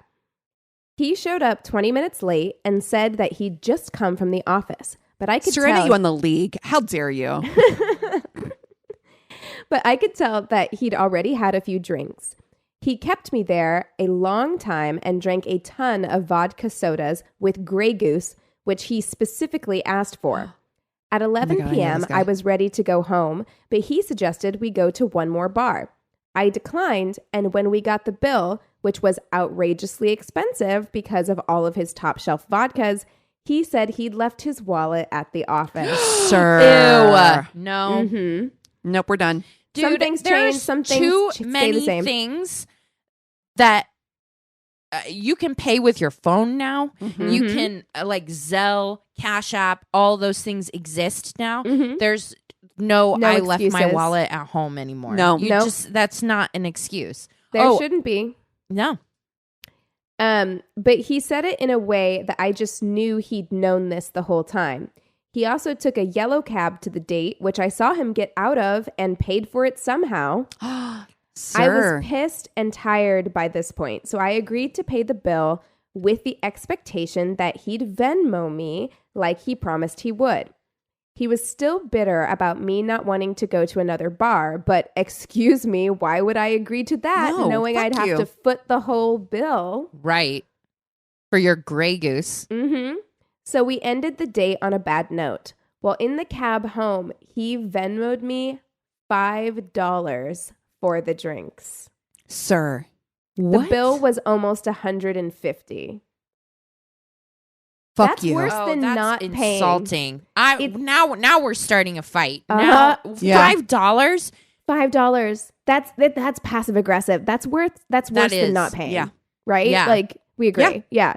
He showed up 20 minutes late and said that he'd just come from the office. But I could tell you on The League. How dare you? But I could tell that he'd already had a few drinks. He kept me there a long time and drank a ton of vodka sodas with Grey Goose, which he specifically asked for. At 11 p.m., I was ready to go home, but he suggested we go to one more bar. I declined, and when we got the bill, which was outrageously expensive because of all of his top shelf vodkas, he said he'd left his wallet at the office. Sir. Ew. No. Mm-hmm. Nope, we're done. Dude, some things change, some things stay the same. Things that you can pay with your phone now. Mm-hmm. You can like Zelle, Cash App, all those things exist now. Mm-hmm. There's no I left my wallet at home anymore. No. That's not an excuse. There shouldn't be. No. But he said it in a way that I just knew he'd known this the whole time. He also took a yellow cab to the date, which I saw him get out of and paid for it somehow. Sir. I was pissed and tired by this point, so I agreed to pay the bill with the expectation that he'd Venmo me like he promised he would. He was still bitter about me not wanting to go to another bar, but excuse me, why would I agree to that knowing I'd have to foot the whole bill? Right. For your Grey Goose. Mm-hmm. So we ended the date on a bad note. While in the cab home, he Venmo'd me $5 for the drinks. Sir. The bill was almost $150. Fuck that's you. Worse than that's not insulting. paying. Now we're starting a fight. Now $5? $5. That's passive aggressive. That's worse than not paying. Yeah. Right? Yeah. Like we agree. Yeah.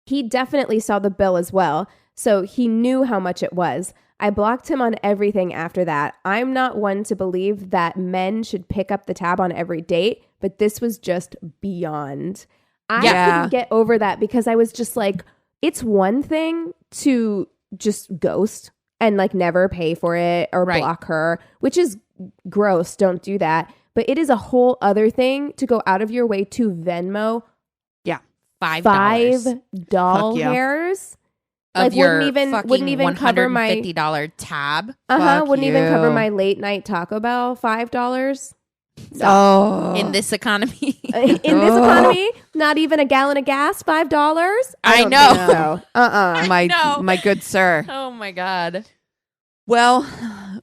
He definitely saw the bill as well, so he knew how much it was. I blocked him on everything after that. I'm not one to believe that men should pick up the tab on every date, but this was just beyond. I couldn't get over that because I was just like, it's one thing to just ghost and like never pay for it or block her, which is gross. Don't do that. But it is a whole other thing to go out of your way to Venmo $5. $5. Like wouldn't even cover my $150 tab. Wouldn't even cover my late night Taco Bell $5. In this economy, not even a gallon of gas $5. I know. So. My good sir. Oh my God. Well,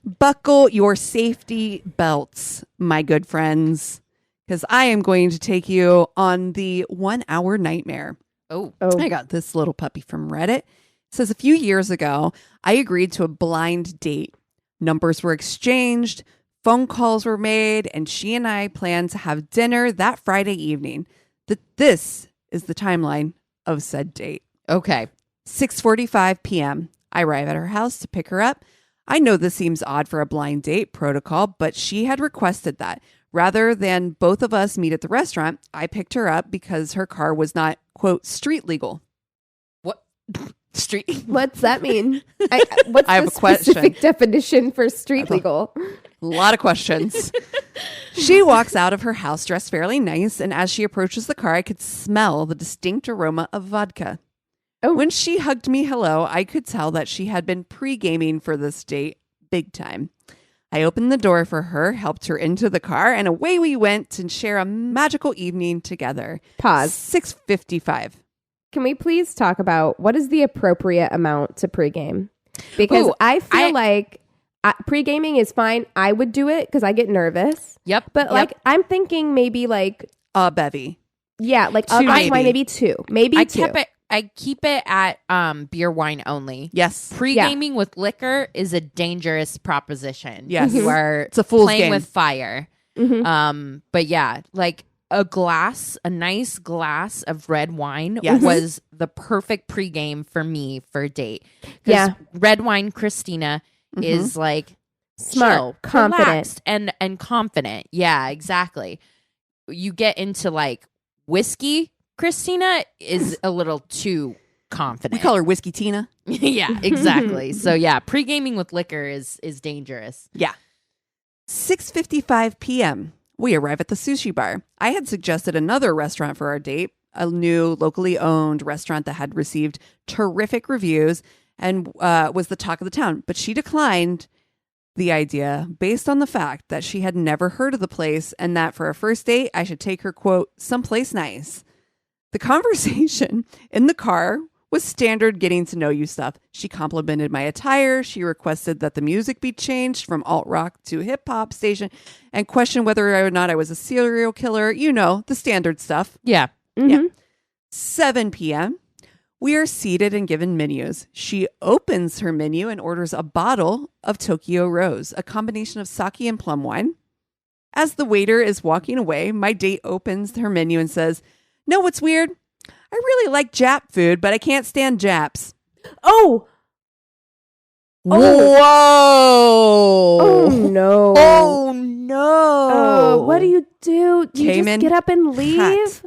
buckle your safety belts, my good friends, because I am going to take you on the 1 hour nightmare. Oh, I got this little puppy from Reddit. It says a few years ago, I agreed to a blind date. Numbers were exchanged, phone calls were made, and she and I planned to have dinner that Friday evening. This is the timeline of said date. Okay. 6:45 p.m. I arrive at her house to pick her up. I know this seems odd for a blind date protocol, but she had requested that. Rather than both of us meet at the restaurant, I picked her up because her car was not, quote, street legal. What? Street? What's that mean? What's I have the a question. Specific definition for street legal? A lot of questions. She walks out of her house dressed fairly nice, and as she approaches the car, I could smell the distinct aroma of vodka. Oh. When she hugged me hello, I could tell that she had been pre-gaming for this date big time. I opened the door for her, helped her into the car, and away we went to share a magical evening together. Pause. 6:55. Can we please talk about what is the appropriate amount to pregame? Because I feel like pre-gaming is fine. I would do it because I get nervous. Yep. But I'm thinking maybe like a bevy. Yeah, like two, maybe two. Maybe two. I keep it at beer, wine only. Yes. Pre-gaming with liquor is a dangerous proposition. Yes. You are it's a fool's playing game. with fire. Mm-hmm. But yeah, like a nice glass of red wine was the perfect pre-game for me for a date. Yeah. Red wine Christina is like smart, chill, confident, relaxed, and confident. Yeah, exactly. You get into like whiskey, Christina is a little too confident. We call her Whiskey Tina. Yeah, exactly. So yeah, pre-gaming with liquor is dangerous. Yeah. 6:55 p.m. We arrive at the sushi bar. I had suggested another restaurant for our date, a new locally owned restaurant that had received terrific reviews and was the talk of the town. But she declined the idea based on the fact that she had never heard of the place and that for a first date, I should take her, quote, someplace nice. The conversation in the car was standard getting to know you stuff. She complimented my attire. She requested that the music be changed from alt rock to hip hop station and questioned whether or not I was a serial killer. You know, the standard stuff. Yeah. Mm-hmm. Yeah. 7 p.m. We are seated and given menus. She opens her menu and orders a bottle of Tokyo Rose, a combination of sake and plum wine. As the waiter is walking away, my date opens her menu and says, "Know what's weird? I really like Jap food, but I can't stand Japs." Oh. Whoa. Oh, no. Oh, no. Oh, what do? You Came just get up and leave? Hot.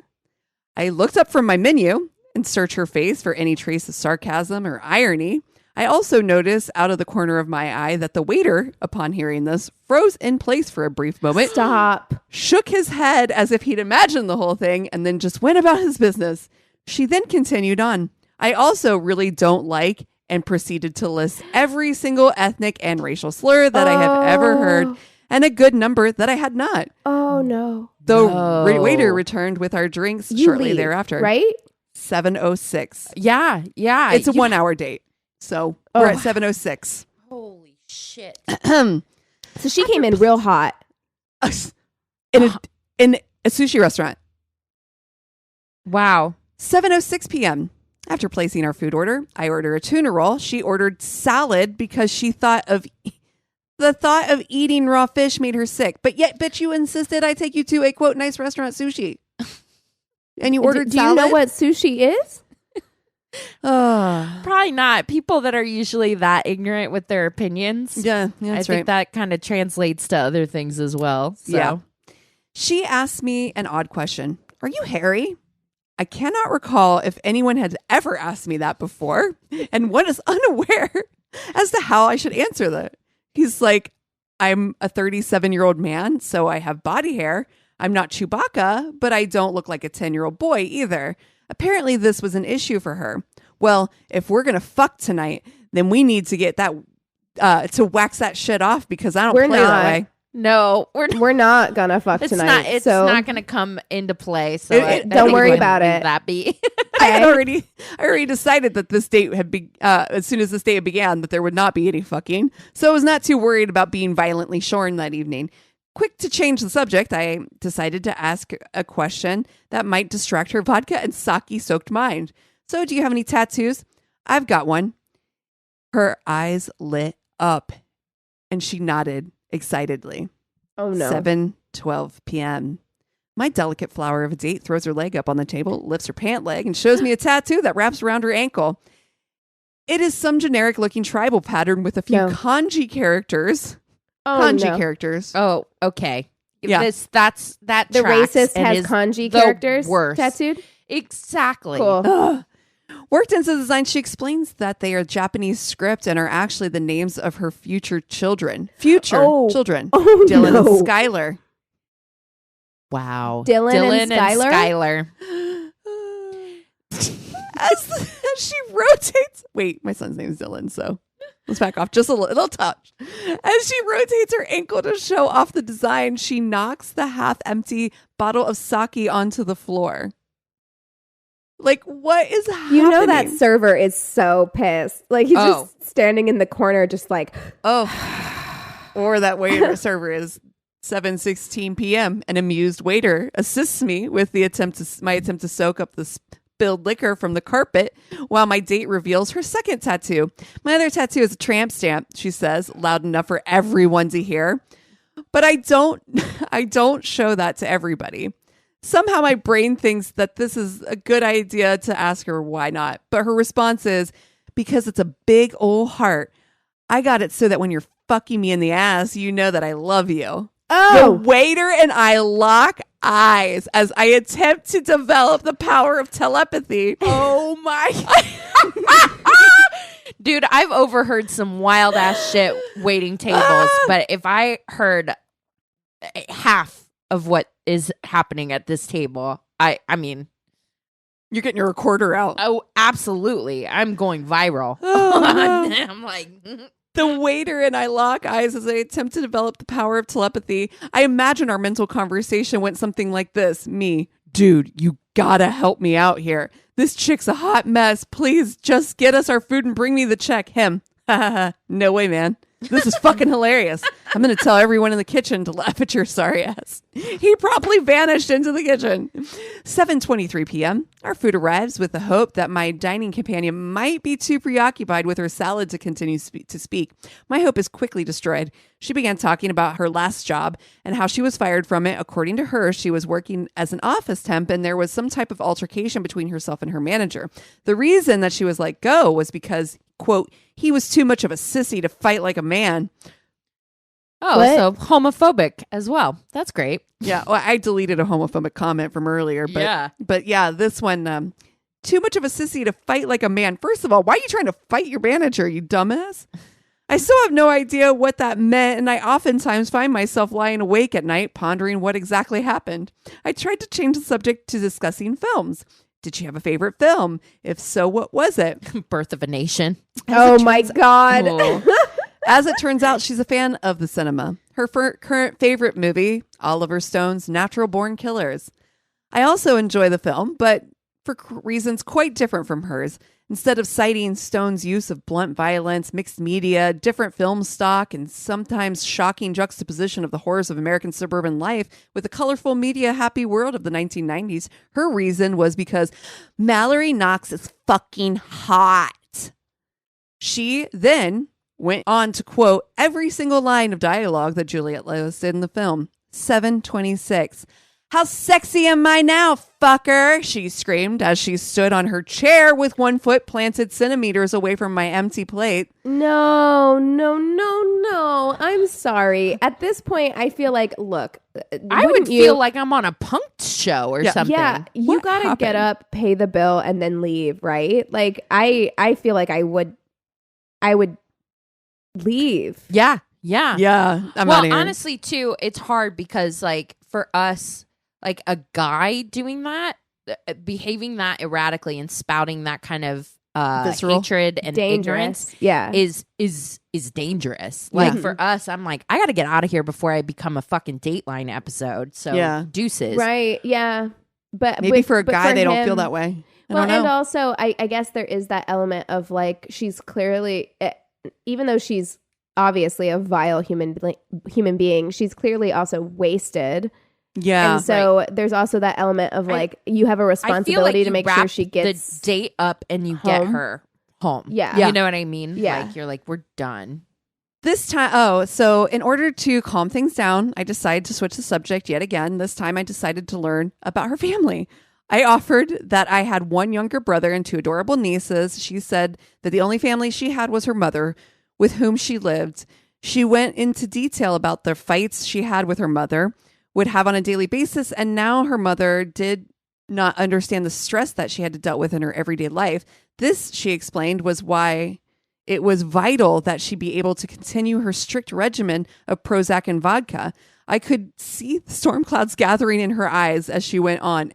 I looked up from my menu and searched her face for any trace of sarcasm or irony. I also noticed out of the corner of my eye that the waiter, upon hearing this, froze in place for a brief moment. Stop. Shook his head as if he'd imagined the whole thing and then just went about his business. She then continued on. I also really don't like and proceeded to list every single ethnic and racial slur that I have ever heard and a good number that I had not. Oh, no. The waiter returned with our drinks shortly thereafter. Right? 7:06. Yeah. It's a 1 hour date. So we're at 7:06. Holy shit. So she came in real hot. In a sushi restaurant. Wow. 7:06 p.m. After placing our food order, I ordered a tuna roll. She ordered salad because she thought of the thought of eating raw fish made her sick. But you insisted I take you to a, quote, nice restaurant sushi. And you ordered salad? Do you know what sushi is? Probably not. People that are usually that ignorant with their opinions. Yeah, I think that kind of translates to other things as well. So. Yeah. She asked me an odd question. Are you hairy? I cannot recall if anyone had ever asked me that before, and one is unaware as to how I should answer that. He's like, I'm a 37-year-old man, so I have body hair. I'm not Chewbacca, but I don't look like a 10-year-old boy either. Apparently, this was an issue for her. well, if we're going to fuck tonight, then we need to get that, to wax that shit off because I don't play that way. No, we're not gonna fuck tonight. It's not gonna come into play. So don't worry about it. That be. I already decided that this date had as soon as this date began that there would not be any fucking. So I was not too worried about being violently shorn that evening. Quick to change the subject, I decided to ask a question that might distract her vodka and sake-soaked mind. So, do you have any tattoos? I've got one. Her eyes lit up, and she nodded excitedly. Oh no. 7:12 p.m. My delicate flower of a date throws her leg up on the table, lifts her pant leg, and shows me a tattoo that wraps around her ankle. It is some generic looking tribal pattern with a few kanji characters. Characters. Oh, okay. Yeah. That the tracks racist has kanji characters tattooed? Exactly. Cool. Worked into the design, she explains that they are Japanese script and are actually the names of her future children. Children. Dylan and Skylar. Wow. Dylan and Skylar. As she rotates. Wait, my son's name is Dylan, so let's back off just a little touch. As she rotates her ankle to show off the design, she knocks the half-empty bottle of sake onto the floor. Like, what is happening? You know that server is so pissed. Like, he's just standing in the corner just like, Or that waiter server is 7:16 p.m. An amused waiter assists me with my attempt to soak up the spilled liquor from the carpet while my date reveals her second tattoo. My other tattoo is a tramp stamp, she says, loud enough for everyone to hear. But I don't show that to everybody. Somehow my brain thinks that this is a good idea to ask her why not. But her response is, because it's a big old heart. I got it so that when you're fucking me in the ass, you know that I love you. Oh. The waiter and I lock eyes as I attempt to develop the power of telepathy. Oh my. Dude, I've overheard some wild ass shit waiting tables. But if I heard half of what is happening at this table, I mean, you're getting your recorder out. Oh, absolutely. I'm going viral. I'm like, the waiter and I lock eyes as I attempt to develop the power of telepathy. I imagine our mental conversation went something like this. Me, dude, you gotta help me out here. This chick's a hot mess. Please just get us our food and bring me the check. Him. No way, man. This is fucking hilarious. I'm going to tell everyone in the kitchen to laugh at your sorry ass. He promptly vanished into the kitchen. 7:23 p.m. Our food arrives with the hope that my dining companion might be too preoccupied with her salad to continue to speak. My hope is quickly destroyed. She began talking about her last job and how she was fired from it. According to her, she was working as an office temp and there was some type of altercation between herself and her manager. The reason that she was let go was because, quote, he was too much of a sissy to fight like a man. Oh, what? So homophobic as well. That's great. Yeah. Well, I deleted a homophobic comment from earlier. But yeah, this one, too much of a sissy to fight like a man. First of all, why are you trying to fight your manager, you dumbass? I still have no idea what that meant, and I oftentimes find myself lying awake at night pondering what exactly happened. I tried to change the subject to discussing films. Did she have a favorite film? If so, what was it? Birth of a Nation. Oh my God. As it turns out, she's a fan of the cinema. Her current favorite movie, Oliver Stone's Natural Born Killers. I also enjoy the film, but for reasons quite different from hers. Instead of citing Stone's use of blunt violence, mixed media, different film stock, and sometimes shocking juxtaposition of the horrors of American suburban life with the colorful media happy world of the 1990s, her reason was because Mallory Knox is fucking hot. She then went on to quote every single line of dialogue that Juliette Lewis did in the film. 7:26. How sexy am I now, fucker? She screamed as she stood on her chair with one foot planted centimeters away from my empty plate. No. I'm sorry. At this point, I feel like, look, I would feel like I'm on a punked show or something. Yeah, you got to get up, pay the bill, and then leave, right? Like, I feel like I would leave. Yeah. I'm well, honestly, too, it's hard because, like, for us, like a guy doing that, behaving that erratically and spouting that kind of hatred and ignorance is dangerous. Like for us, I'm like, I got to get out of here before I become a fucking Dateline episode. So deuces. Right. Yeah. But maybe for a guy, they don't feel that way. Well, and also I guess there is that element of like, she's clearly, even though she's obviously a vile human being, she's clearly also wasted. Yeah. And so there's also that element of like, you have a responsibility to make sure she gets the date up and you get her home. Yeah. You know what I mean? Yeah. Like, you're like, we're done. This time, so in order to calm things down, I decided to switch the subject yet again. This time I decided to learn about her family. I offered that I had one younger brother and 2 adorable nieces. She said that the only family she had was her mother, with whom she lived. She went into detail about the fights she had with her mother, would have on a daily basis, and now her mother did not understand the stress that she had to deal with in her everyday life. This, she explained, was why it was vital that she be able to continue her strict regimen of Prozac and vodka. I could see the storm clouds gathering in her eyes as she went on.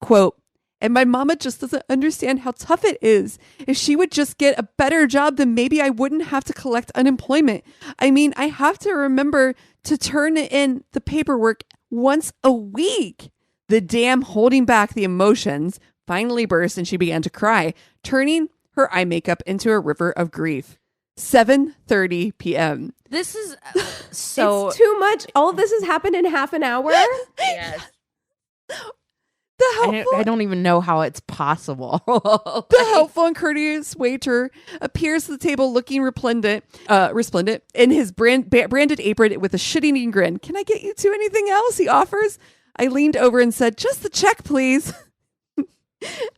Quote, and my mama just doesn't understand how tough it is. If she would just get a better job, then maybe I wouldn't have to collect unemployment. I mean, I have to remember to turn in the paperwork once a week. The dam holding back the emotions finally burst and she began to cry, turning her eye makeup into a river of grief. 7:30 p.m. This is so... It's too much. All of this has happened in half an hour? Yes. I don't even know how it's possible. The helpful and courteous waiter appears at the table looking resplendent in his branded apron with a shit-eating grin. Can I get you to anything else? He offers. I leaned over and said, just the check, please.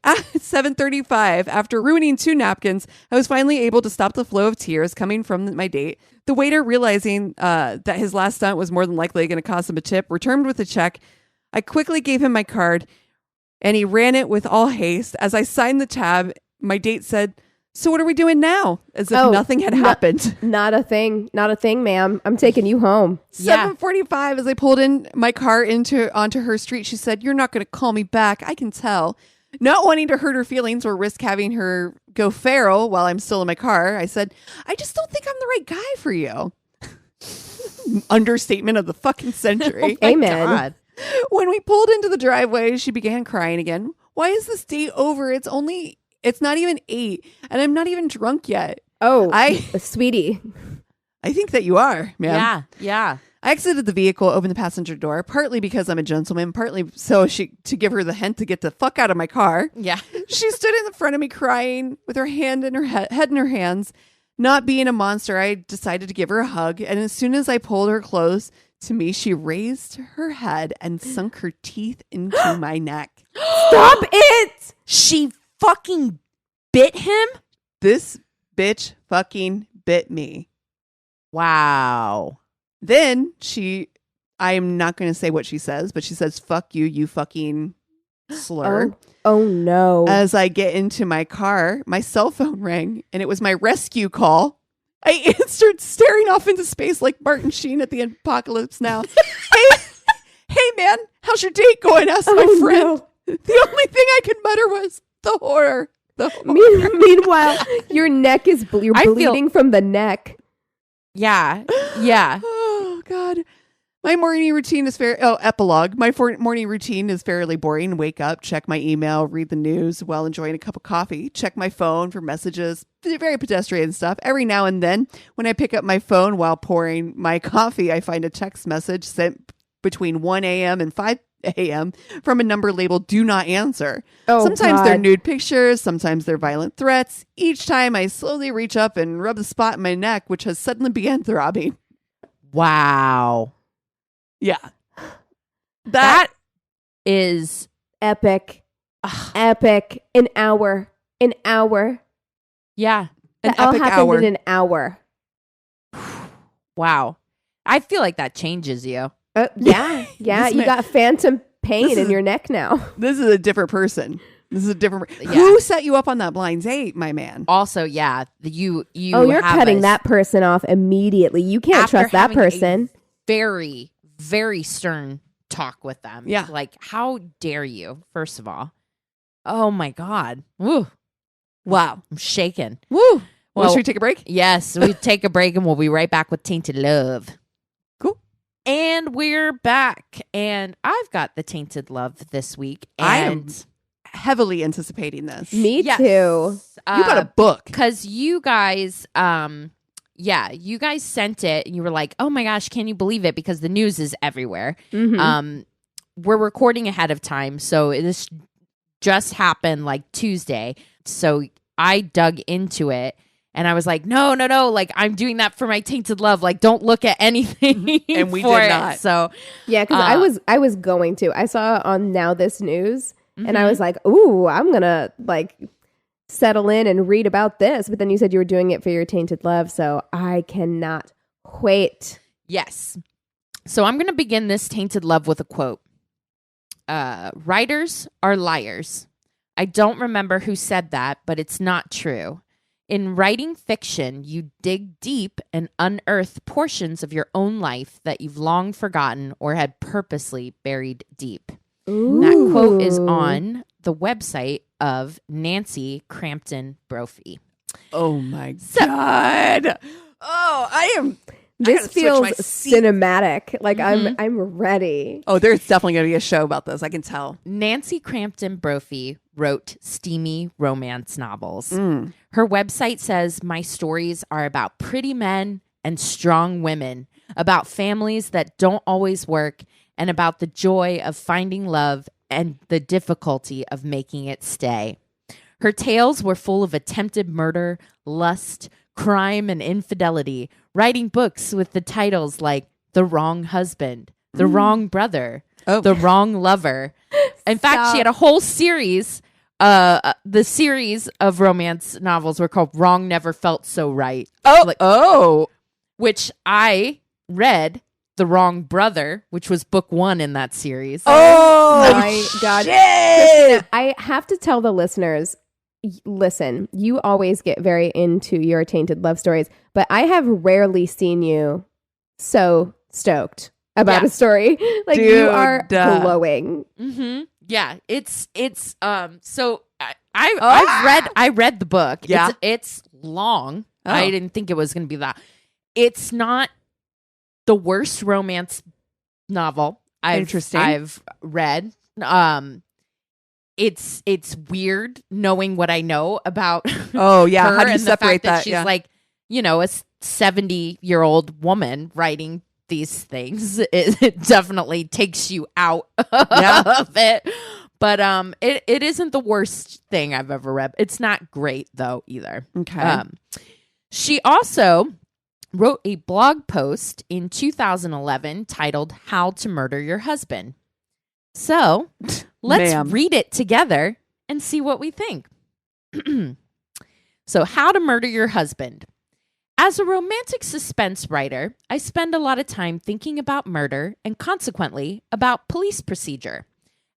At 7:35, after ruining 2 napkins, I was finally able to stop the flow of tears coming from my date. The waiter, realizing that his last stunt was more than likely going to cost him a tip, returned with a check. I quickly gave him my card, and he ran it with all haste. As I signed the tab, my date said, so what are we doing now? As if nothing had happened. Not a thing, ma'am. I'm taking you home. 7:45, as I pulled in my car onto her street, she said, you're not going to call me back. I can tell. Not wanting to hurt her feelings or risk having her go feral while I'm still in my car, I said, I just don't think I'm the right guy for you. Understatement of the fucking century. Oh Amen. God. When we pulled into the driveway, she began crying again. Why is this date over? It's not even 8 and I'm not even drunk yet. Oh, sweetie. I think that you are, ma'am. Yeah. I exited the vehicle, opened the passenger door, partly because I'm a gentleman, partly to give her the hint to get the fuck out of my car. Yeah. She stood in the front of me crying with her hand in her head in her hands. Not being a monster, I decided to give her a hug. And as soon as I pulled her close to me, she raised her head and sunk her teeth into my neck. Stop it! She fucking bit him? This bitch fucking bit me. Wow. Then I am not going to say what she says, but she says, fuck you, you fucking slur. Oh no. As I get into my car, my cell phone rang and it was my rescue call. I answered, staring off into space like Martin Sheen at the Apocalypse Now. Hey man, how's your date going? Asked my friend. No. The only thing I could mutter was the horror. Meanwhile, your neck is you're bleeding from the neck. Yeah. Oh God. My morning routine is epilogue. My morning routine is fairly boring. Wake up, check my email, read the news while enjoying a cup of coffee, check my phone for messages, very pedestrian stuff. Every now and then, when I pick up my phone while pouring my coffee, I find a text message sent between 1 a.m. and 5 a.m. from a number labeled do not answer. Sometimes they're nude pictures, sometimes they're violent threats. Each time I slowly reach up and rub the spot in my neck, which has suddenly began throbbing. Wow. Yeah. That is epic. Epic. An hour. Yeah. That all happened in an hour. Wow. I feel like that changes you. Yeah. You got phantom pain in your neck now. This is a different person. Who set you up on that blind date, my man? Also, yeah. You're cutting that person off immediately. You can't trust that person. Very, very stern talk with them. Yeah. Like, how dare you, first of all? Oh my God. Woo. Wow. I'm shaking. Woo. Well, should we take a break? Yes, we take a break and we'll be right back with Tainted Love. Cool. And we're back. And I've got the Tainted Love this week. And I am heavily anticipating this. Me too. You got a book. Because you guys, you guys sent it and you were like, oh my gosh, can you believe it? Because the news is everywhere. Mm-hmm. We're recording ahead of time. So this just happened like Tuesday. So I dug into it. And I was like, no. Like, I'm doing that for my Tainted Love. Like, don't look at anything. And we did not. So, yeah, because I was going to. I saw on Now This News, and I was like, ooh, I'm going to, like, settle in and read about this. But then you said you were doing it for your Tainted Love. So I cannot wait. Yes. So I'm going to begin this Tainted Love with a quote. Writers are liars. I don't remember who said that, but it's not true. In writing fiction, you dig deep and unearth portions of your own life that you've long forgotten or had purposely buried deep. Ooh. That quote is on the website of Nancy Crampton Brophy. Oh my God. Oh, I am. This feels cinematic. Like I'm ready. Oh, there's definitely going to be a show about this. I can tell. Nancy Crampton Brophy wrote steamy romance novels. Her website says, my stories are about pretty men and strong women, about families that don't always work, and about the joy of finding love and the difficulty of making it stay. Her tales were full of attempted murder, lust, crime, and infidelity, writing books with the titles like The Wrong Husband, The Wrong Brother, The Wrong Lover. In fact, she had a whole series. The series of romance novels were called Wrong Never Felt So Right. Which I read The Wrong Brother, which was book 1 in that series. Oh my God. Christina, I have to tell the listeners, listen, you always get very into your Tainted Love stories, but I have rarely seen you so stoked about a story. Like, dude, you are glowing. Mm-hmm. Yeah, it's so I read the book. Yeah. It's long. I didn't think it was going to be that. It's not the worst romance novel I've read. It's weird knowing what I know about. Oh yeah, how do you and separate the fact that she's like, you know, a 70-year-old woman writing these things. It definitely takes you out of it. But it isn't the worst thing I've ever read. It's not great though either. Okay. She also wrote a blog post in 2011 titled "How to Murder Your Husband." So let's read it together and see what we think. So, How to Murder Your Husband. As a romantic suspense writer, I spend a lot of time thinking about murder and consequently about police procedure.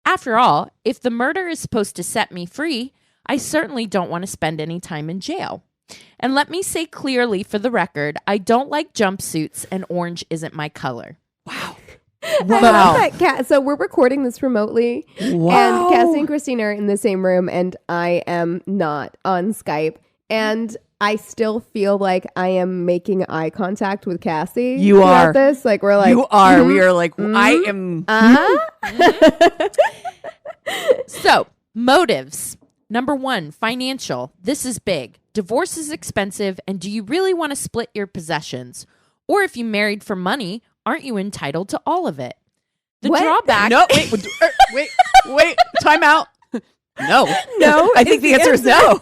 After all, if the murder is supposed to set me free, I certainly don't want to spend any time in jail. And let me say clearly for the record, I don't like jumpsuits and orange isn't my color. Wow. I love that. So we're recording this remotely. Wow. And Cassi and Christina are in the same room and I am not on Skype. And I still feel like I am making eye contact with Cassi. You are. This. Like, we're like, you are. Mm-hmm. We are like, I am. So, motives. Number 1, financial. This is big. Divorce is expensive, and do you really want to split your possessions? Or if you married for money, aren't you entitled to all of it? The drawback. No, wait. Time out. No. I think the answer is no.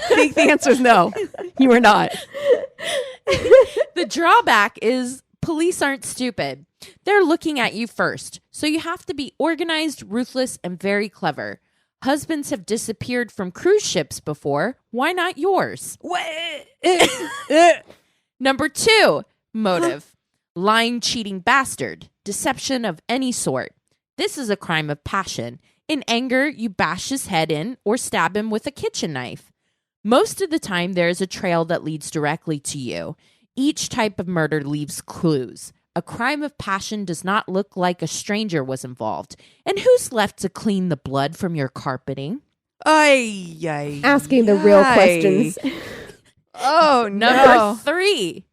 I think the answer is no. You are not. The drawback is police aren't stupid. They're looking at you first. So you have to be organized, ruthless, and very clever. Husbands have disappeared from cruise ships before. Why not yours? Number 2, motive. Lying, cheating bastard. Deception of any sort. This is a crime of passion. In anger, you bash his head in or stab him with a kitchen knife. Most of the time, there is a trail that leads directly to you. Each type of murder leaves clues. A crime of passion does not look like a stranger was involved. And who's left to clean the blood from your carpeting? Asking the real questions. Oh, no. Number 3,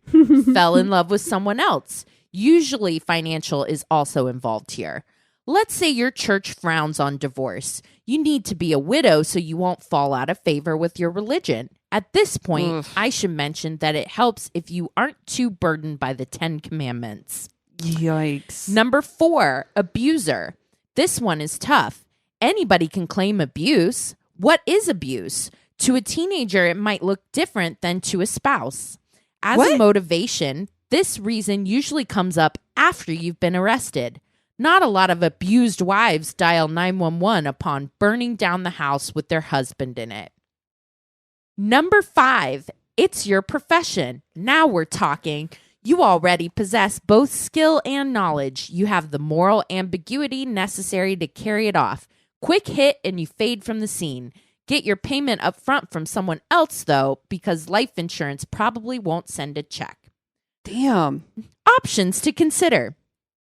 fell in love with someone else. Usually financial is also involved here. Let's say your church frowns on divorce. You need to be a widow so you won't fall out of favor with your religion. At this point, I should mention that it helps if you aren't too burdened by the 10 Commandments. Yikes. Number 4, abuser. This one is tough. Anybody can claim abuse. What is abuse? To a teenager, it might look different than to a spouse. As a motivation, this reason usually comes up after you've been arrested. Not a lot of abused wives dial 911 upon burning down the house with their husband in it. Number 5, it's your profession. Now we're talking. You already possess both skill and knowledge. You have the moral ambiguity necessary to carry it off. Quick hit and you fade from the scene. Get your payment up front from someone else, though, because life insurance probably won't send a check. Damn. Options to consider.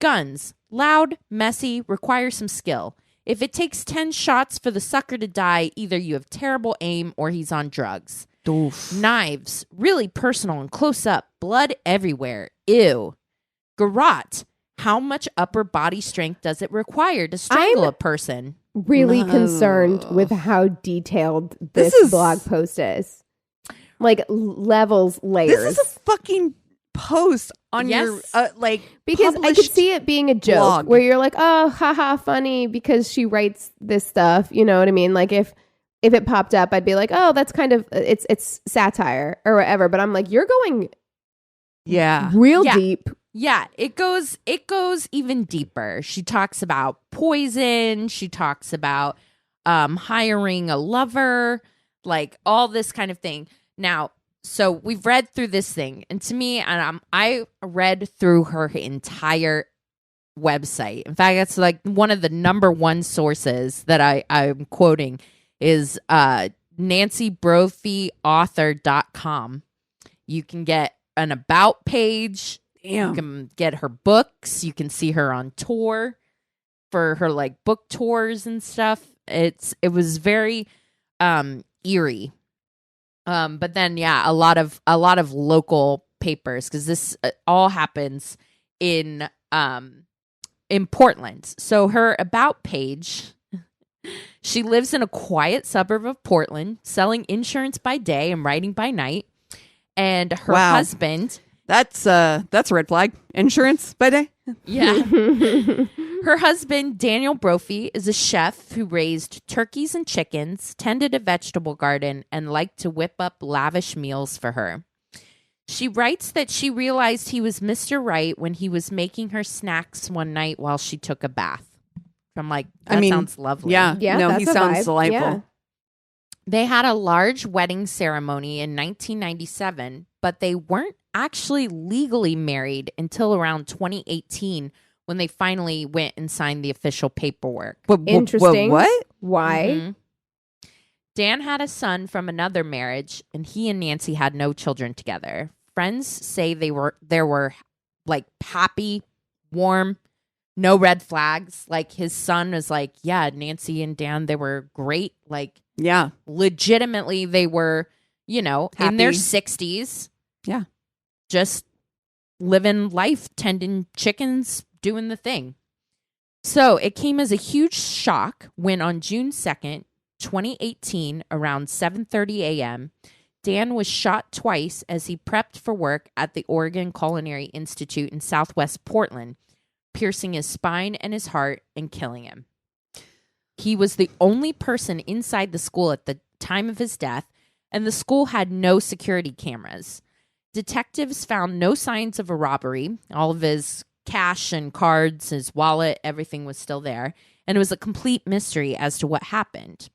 Guns. Loud, messy, require some skill. If it takes 10 shots for the sucker to die, either you have terrible aim or he's on drugs. Oof. Knives. Really personal and close up. Blood everywhere. Ew. Garrote. How much upper body strength does it require to strangle a person? Really concerned with how detailed this blog post is. Like levels, layers. This is a fucking post on your because I could see it being a joke blog. Where you're like, oh, haha, funny because she writes this stuff. You know what I mean? Like if it popped up, I'd be like, oh, that's kind of it's satire or whatever. But I'm like, you're going, real deep. Yeah, it goes even deeper. She talks about poison. She talks about hiring a lover, like all this kind of thing. Now, so we've read through this thing, and to me, I read through her entire website. In fact, that's like one of the number one sources that I'm quoting is nancybrophyauthor.com. You can get an about page. Damn. You can get her books. You can see her on tour for her like book tours and stuff. It was very eerie. But then a lot of local papers because this all happens in Portland. So her about page, she lives in a quiet suburb of Portland, selling insurance by day and writing by night. And her husband. That's a red flag. Insurance by day? Yeah. Her husband, Daniel Brophy, is a chef who raised turkeys and chickens, tended a vegetable garden, and liked to whip up lavish meals for her. She writes that she realized he was Mr. Right when he was making her snacks one night while she took a bath. I'm like, that sounds lovely. Yeah. No, he sounds delightful. Yeah. They had a large wedding ceremony in 1997, but they weren't actually legally married until around 2018 when they finally went and signed the official paperwork. Interesting. What? Why? Mm-hmm. Dan had a son from another marriage, and he and Nancy had no children together. Friends say there were like happy, warm, no red flags. Like his son was like, yeah, Nancy and Dan, they were great. Like, yeah, legitimately, they were, happy. In their 60s. Yeah. Just living life, tending chickens, doing the thing. So it came as a huge shock when on June 2nd, 2018, around 7:30 a.m., Dan was shot twice as he prepped for work at the Oregon Culinary Institute in Southwest Portland, piercing his spine and his heart and killing him. He was the only person inside the school at the time of his death, and the school had no security cameras. Detectives found no signs of a robbery. All of his cash and cards, his wallet, everything was still there. And it was a complete mystery as to what happened.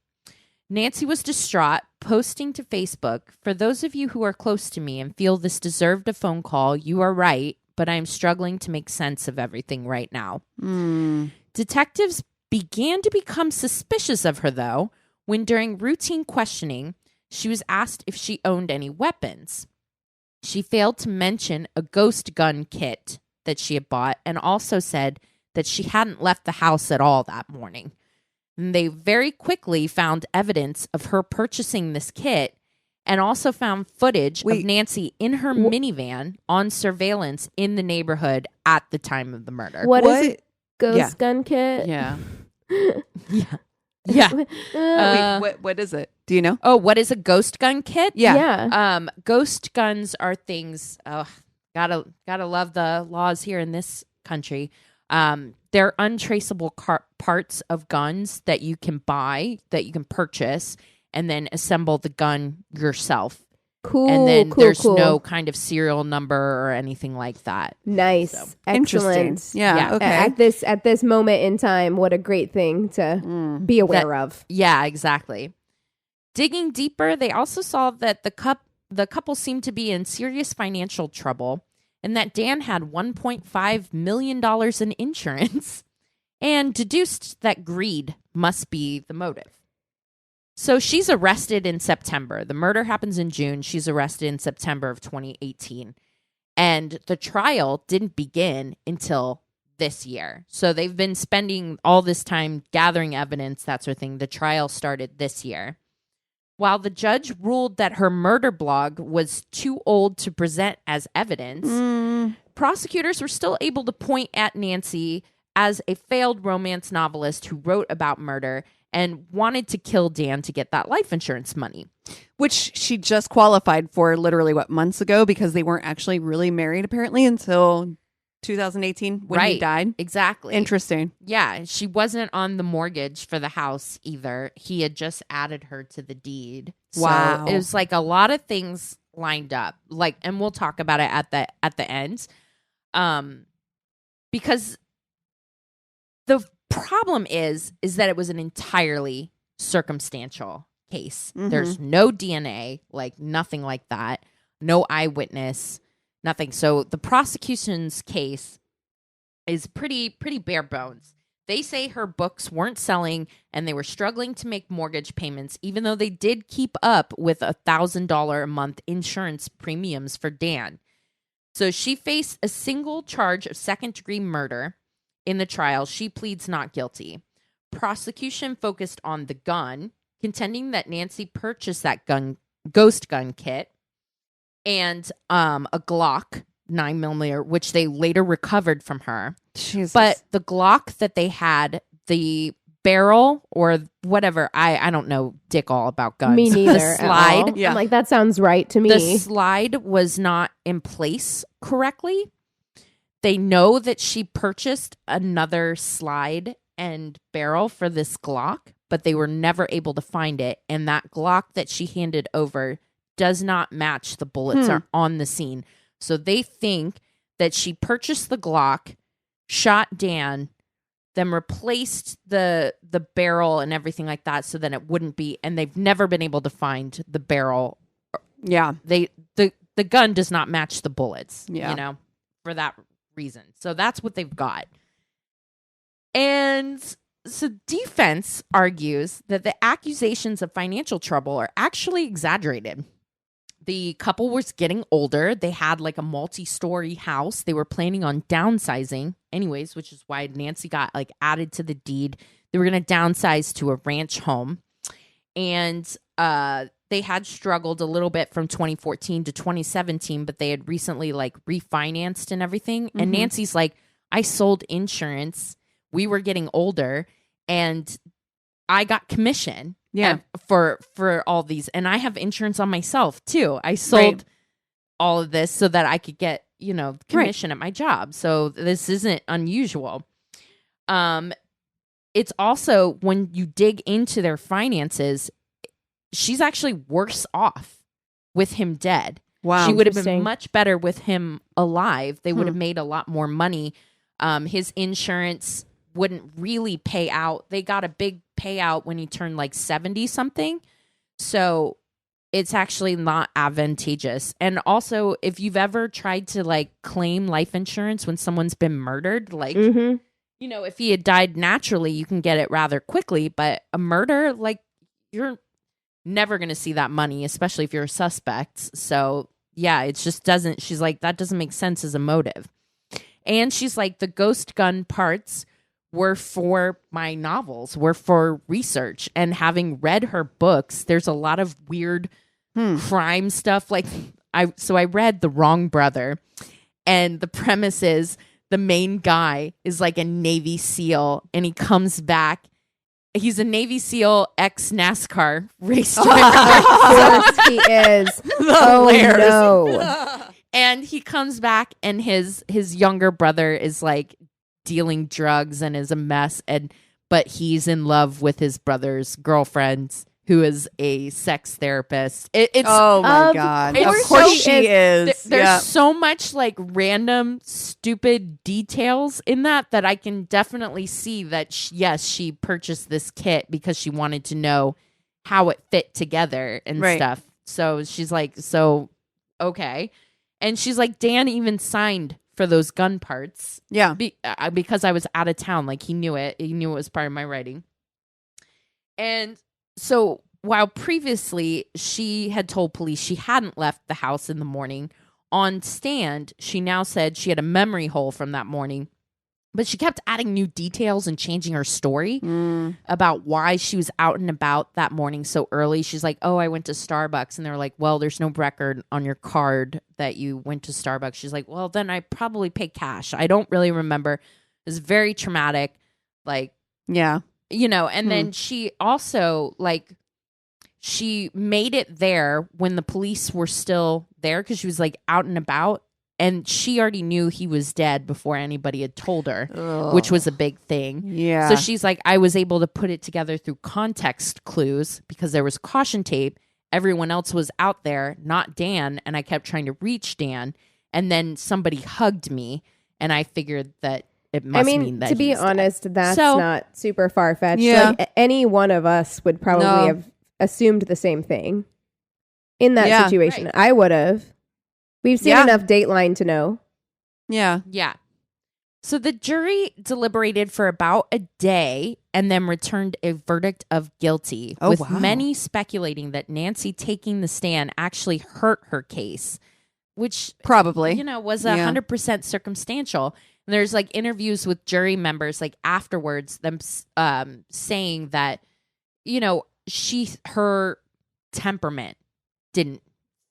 Nancy was distraught, posting to Facebook, "For those of you who are close to me and feel this deserved a phone call, you are right, but I am struggling to make sense of everything right now." Detectives began to become suspicious of her, though, when during routine questioning, she was asked if she owned any weapons. She failed to mention a ghost gun kit that she had bought and also said that she hadn't left the house at all that morning. And they very quickly found evidence of her purchasing this kit and also found footage of Nancy in her minivan on surveillance in the neighborhood at the time of the murder. What is a ghost gun kit? Yeah. Yeah. What is it? Do you know? Oh, what is a ghost gun kit? Yeah. Ghost guns are things. Gotta love the laws here in this country. They're untraceable parts of guns that you can buy, that you can purchase, and then assemble the gun yourself. Cool. And then there's no kind of serial number or anything like that. Nice. So, excellent. Yeah. Okay. At this moment in time, what a great thing to be aware of. Yeah, exactly. Digging deeper, they also saw that the couple seemed to be in serious financial trouble, and that Dan had $1.5 million in insurance, and deduced that greed must be the motive. So she's arrested in September. The murder happens in June. She's arrested in September of 2018. And the trial didn't begin until this year. So they've been spending all this time gathering evidence, that sort of thing. The trial started this year. While the judge ruled that her murder blog was too old to present as evidence, prosecutors were still able to point at Nancy as a failed romance novelist who wrote about murder and wanted to kill Dan to get that life insurance money. Which she just qualified for literally, months ago, because they weren't actually really married, apparently, until 2018 when he died. Exactly. Interesting. Yeah, she wasn't on the mortgage for the house either. He had just added her to the deed. Wow. So it was like a lot of things lined up. Like, and we'll talk about it at the end. Because the problem is that it was an entirely circumstantial case. Mm-hmm. There's no DNA, like nothing like that. No eyewitness, nothing. So the prosecution's case is pretty bare bones. They say her books weren't selling and they were struggling to make mortgage payments, even though they did keep up with $1,000 a month insurance premiums for Dan. So she faced a single charge of second-degree murder. In the trial, she pleads not guilty. Prosecution focused on the gun, contending that Nancy purchased that ghost gun kit, and a Glock 9mm, which they later recovered from her. Jesus. But the Glock that they had, the barrel or whatever, I don't know dick all about guns. Me neither. The slide. I'm like, that sounds right to me. The slide was not in place correctly. They know that she purchased another slide and barrel for this Glock, but they were never able to find it. And that Glock that she handed over does not match the bullets are on the scene. So they think that she purchased the Glock, shot Dan, then replaced the barrel and everything like that so that it wouldn't be. And they've never been able to find the barrel. Yeah. The gun does not match the bullets, for that reason. So that's what they've got. And so defense argues that the accusations of financial trouble are actually exaggerated. The couple was getting older. They had like a multi-story house. They were planning on downsizing anyways, which is why Nancy got like added to the deed. They were going to downsize to a ranch home. And they had struggled a little bit from 2014 to 2017, but they had recently like refinanced and everything. Mm-hmm. And Nancy's like, I sold insurance. We were getting older and I got commission for all these. And I have insurance on myself too. I sold all of this so that I could get, commission at my job. So this isn't unusual. It's also when you dig into their finances, she's actually worse off with him dead. Wow. She would have been much better with him alive. They would have made a lot more money. His insurance wouldn't really pay out. They got a big payout when he turned like 70 something. So it's actually not advantageous. And also, if you've ever tried to like claim life insurance when someone's been murdered, like, if he had died naturally, you can get it rather quickly. But a murder, like, you're never going to see that money, especially if you're a suspect. So yeah, it just doesn't, she's like, that doesn't make sense as a motive. And she's like, the ghost gun parts were for my novels, were for research. And having read her books, there's a lot of weird crime stuff. Like I read The Wrong Brother, and the premise is the main guy is like a Navy SEAL, and he comes back. He's a Navy SEAL ex-NASCAR race driver. Of course he is. No. And he comes back, and his younger brother is like dealing drugs and is a mess, but he's in love with his brother's girlfriend, who is a sex therapist. It's oh my God. Of course she is. There's so much like random, stupid details in that I can definitely see that, she purchased this kit because she wanted to know how it fit together and stuff. So she's like, okay. And she's like, Dan even signed for those gun parts. Yeah. Because I was out of town. Like, he knew it. He knew it was part of my writing. And so while previously she had told police she hadn't left the house in the morning, on stand, she now said she had a memory hole from that morning. But she kept adding new details and changing her story about why she was out and about that morning so early. She's like, I went to Starbucks. And they're like, well, there's no record on your card that you went to Starbucks. She's like, well, then I probably paid cash. I don't really remember. It was very traumatic. Like, yeah. And then she also, like, she made it there when the police were still there because she was, like, out and about. And she already knew he was dead before anybody had told her, which was a big thing. Yeah. So she's like, I was able to put it together through context clues because there was caution tape. Everyone else was out there, not Dan. And I kept trying to reach Dan. And then somebody hugged me. And I figured that it must mean that to be honest, dead. that's not super far-fetched. Yeah. Like, any one of us would probably have assumed the same thing in that situation. Right. I would have. We've seen enough Dateline to know. Yeah. Yeah. So the jury deliberated for about a day and then returned a verdict of guilty, with many speculating that Nancy taking the stand actually hurt her case, which probably, was 100% circumstantial. And there's like interviews with jury members like afterwards, them saying that, her temperament didn't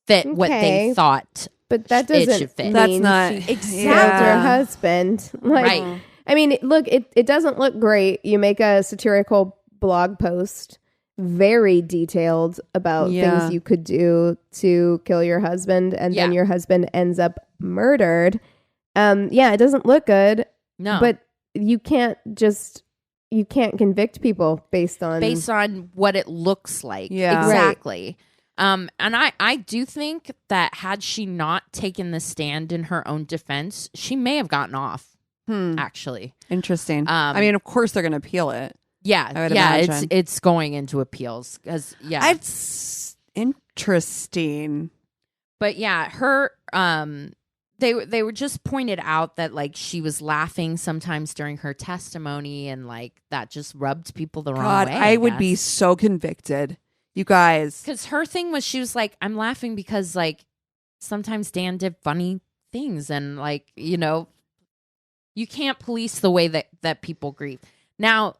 fit what they thought. But that doesn't mean that's not exactly her husband. Like, right. I mean, look, it doesn't look great. You make a satirical blog post, very detailed about things you could do to kill your husband, and then your husband ends up murdered. It doesn't look good. No, but you can't convict people based on what it looks like. Yeah, exactly. Right. And I do think that had she not taken the stand in her own defense, she may have gotten off. Actually, interesting. I mean, of course they're going to appeal it. Yeah, it's going into appeals because it's interesting. But her they were just pointed out that like she was laughing sometimes during her testimony, and like that just rubbed people the wrong way. I would be so convicted. You guys. Because her thing was, she was like, I'm laughing because, like, sometimes Dan did funny things. And, like, you can't police the way that people grieve. Now,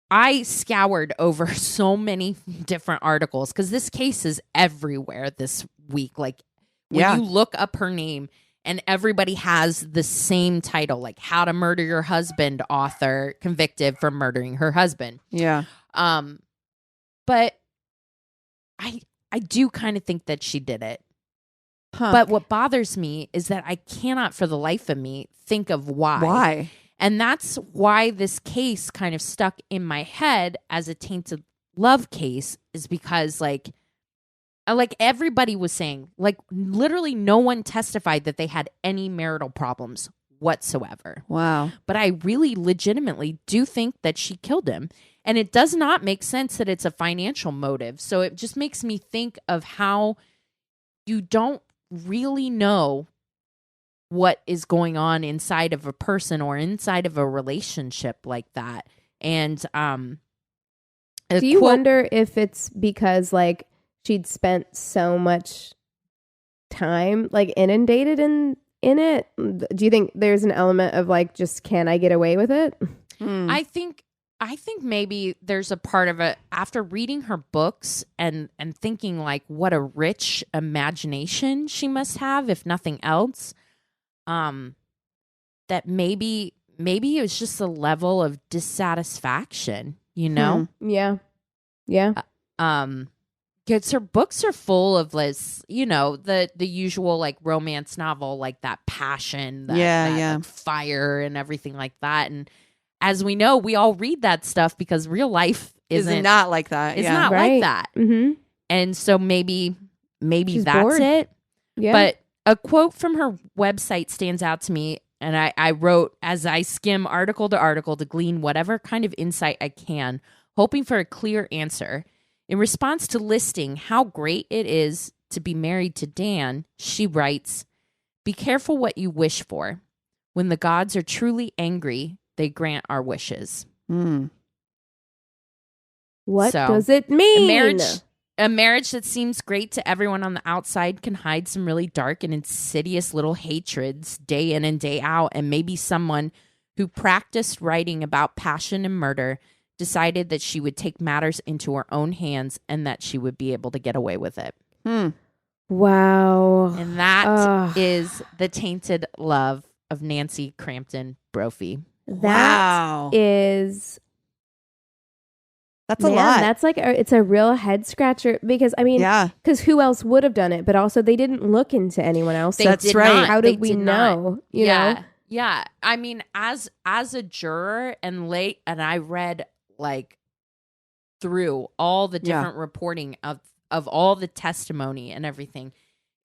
I scoured over so many different articles because this case is everywhere this week. Like, when you look up her name and everybody has the same title, like How to Murder Your Husband, author convicted for murdering her husband. Yeah. But I do kind of think that she did it. But what bothers me is that I cannot for the life of me think of why. Why? And that's why this case kind of stuck in my head as a Tainted Love case, is because like everybody was saying, like literally no one testified that they had any marital problems whatsoever. Wow. But I really legitimately do think that she killed him. And it does not make sense that it's a financial motive. So it just makes me think of how you don't really know what is going on inside of a person or inside of a relationship like that. And do you wonder if it's because like she'd spent so much time like inundated in it? Do you think there's an element of like, just can I get away with it? I think maybe there's a part of it after reading her books and thinking like what a rich imagination she must have, if nothing else. That maybe it was just a level of dissatisfaction, you know? Yeah. Because her books are full of this, you know, the usual like romance novel, like that passion, that like, fire and everything like that. And as we know, we all read that stuff because real life is not like that. It's not like that. Mm-hmm. And so maybe She's that's bored. it. Yeah. But a quote from her website stands out to me. And I wrote, as I skim article to article to glean whatever kind of insight I can, hoping for a clear answer. In response to listing how great it is to be married to Dan, she writes, "Be careful what you wish for. When the gods are truly angry, they grant our wishes." What does it mean? A marriage that seems great to everyone on the outside can hide some really dark and insidious little hatreds day in and day out. And maybe someone who practiced writing about passion and murder decided that she would take matters into her own hands and that she would be able to get away with it. Wow. And that is The Tainted Love of Nancy Crampton Brophy. That is... That's a lot. That's like, it's a real head scratcher because, I mean, because who else would have done it? But also they didn't look into anyone else. That's right. How did we know? You know? Yeah. I mean, as a juror and I read like through all the different reporting of all the testimony and everything.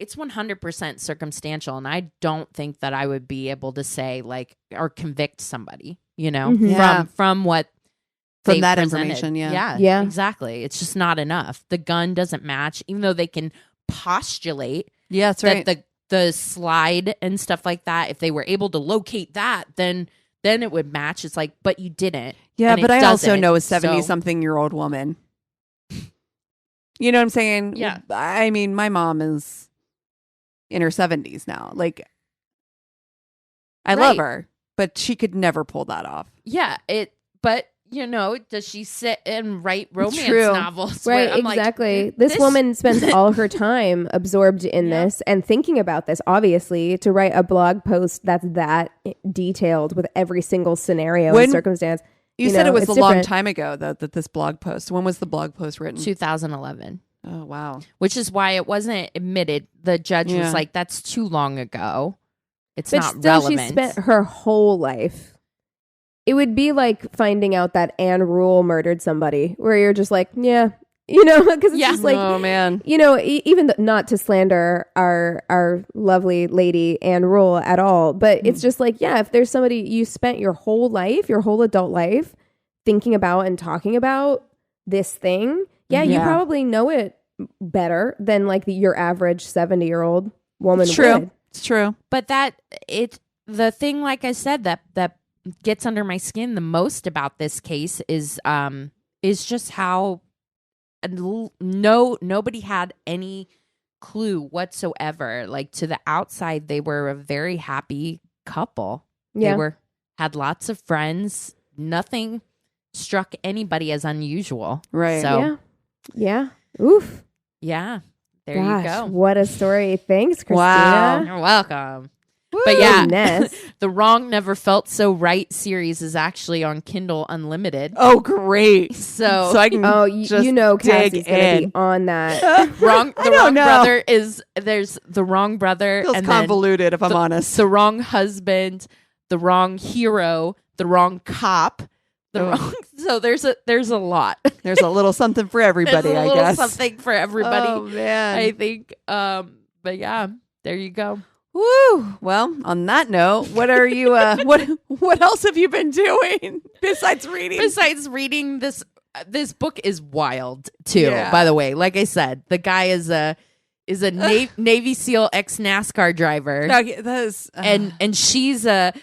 It's 100% circumstantial. And I don't think that I would be able to say like, or convict somebody, you know, from what, from that information, yeah, exactly. It's just not enough. The gun doesn't match, even though they can postulate. Yeah, that's right. That the slide and stuff like that. If they were able to locate that, then it would match. It's like, but you didn't. Yeah, but I also know a 70-something-year-old woman. You know what I'm saying? Yeah. I mean, my mom is in her 70s now. Like, I love her, but she could never pull that off. Yeah, but. You know, does she sit and write romance novels? Right, exactly. Like, this woman spends all her time absorbed in this and thinking about this, obviously, to write a blog post that's that detailed with every single scenario and circumstance. You said it was a long time ago, though, that this blog post. When was the blog post written? 2011. Oh, wow. Which is why it wasn't admitted. The judge was like, that's too long ago. It's not relevant. She spent her whole life. It would be like finding out that Anne Rule murdered somebody, where you're just like, yeah, you know, because it's just like, oh man, you know, even not to slander our lovely lady Anne Rule at all, but it's just like, yeah, if there's somebody you spent your whole life, your whole adult life thinking about and talking about this thing, you probably know it better than like your average 70-year-old woman would. It's true. But the thing, like I said, that gets under my skin the most about this case is just how nobody had any clue whatsoever. Like, to the outside, they were a very happy couple. Yeah. They had lots of friends. Nothing struck anybody as unusual. Right. So yeah. Oof. Yeah. There you go. What a story. Thanks, Christina. Wow. You're welcome. Woo. But yeah, Goodness. The Wrong Never Felt So Right series is actually on Kindle Unlimited. Oh, great. So I can you know Cassie's going to be on that. There's The Wrong Brother. Feels convoluted, if I'm honest. The Wrong Husband, The Wrong Hero, The Wrong Cop. So there's a lot. There's a little something for everybody, I guess. Something for everybody. Oh, man. I think. But yeah, there you go. Woo! Well, on that note, what are you? What else have you been doing besides reading? Besides reading, this book is wild too. Yeah. By the way, like I said, the guy is a Navy SEAL ex NASCAR driver. And she's a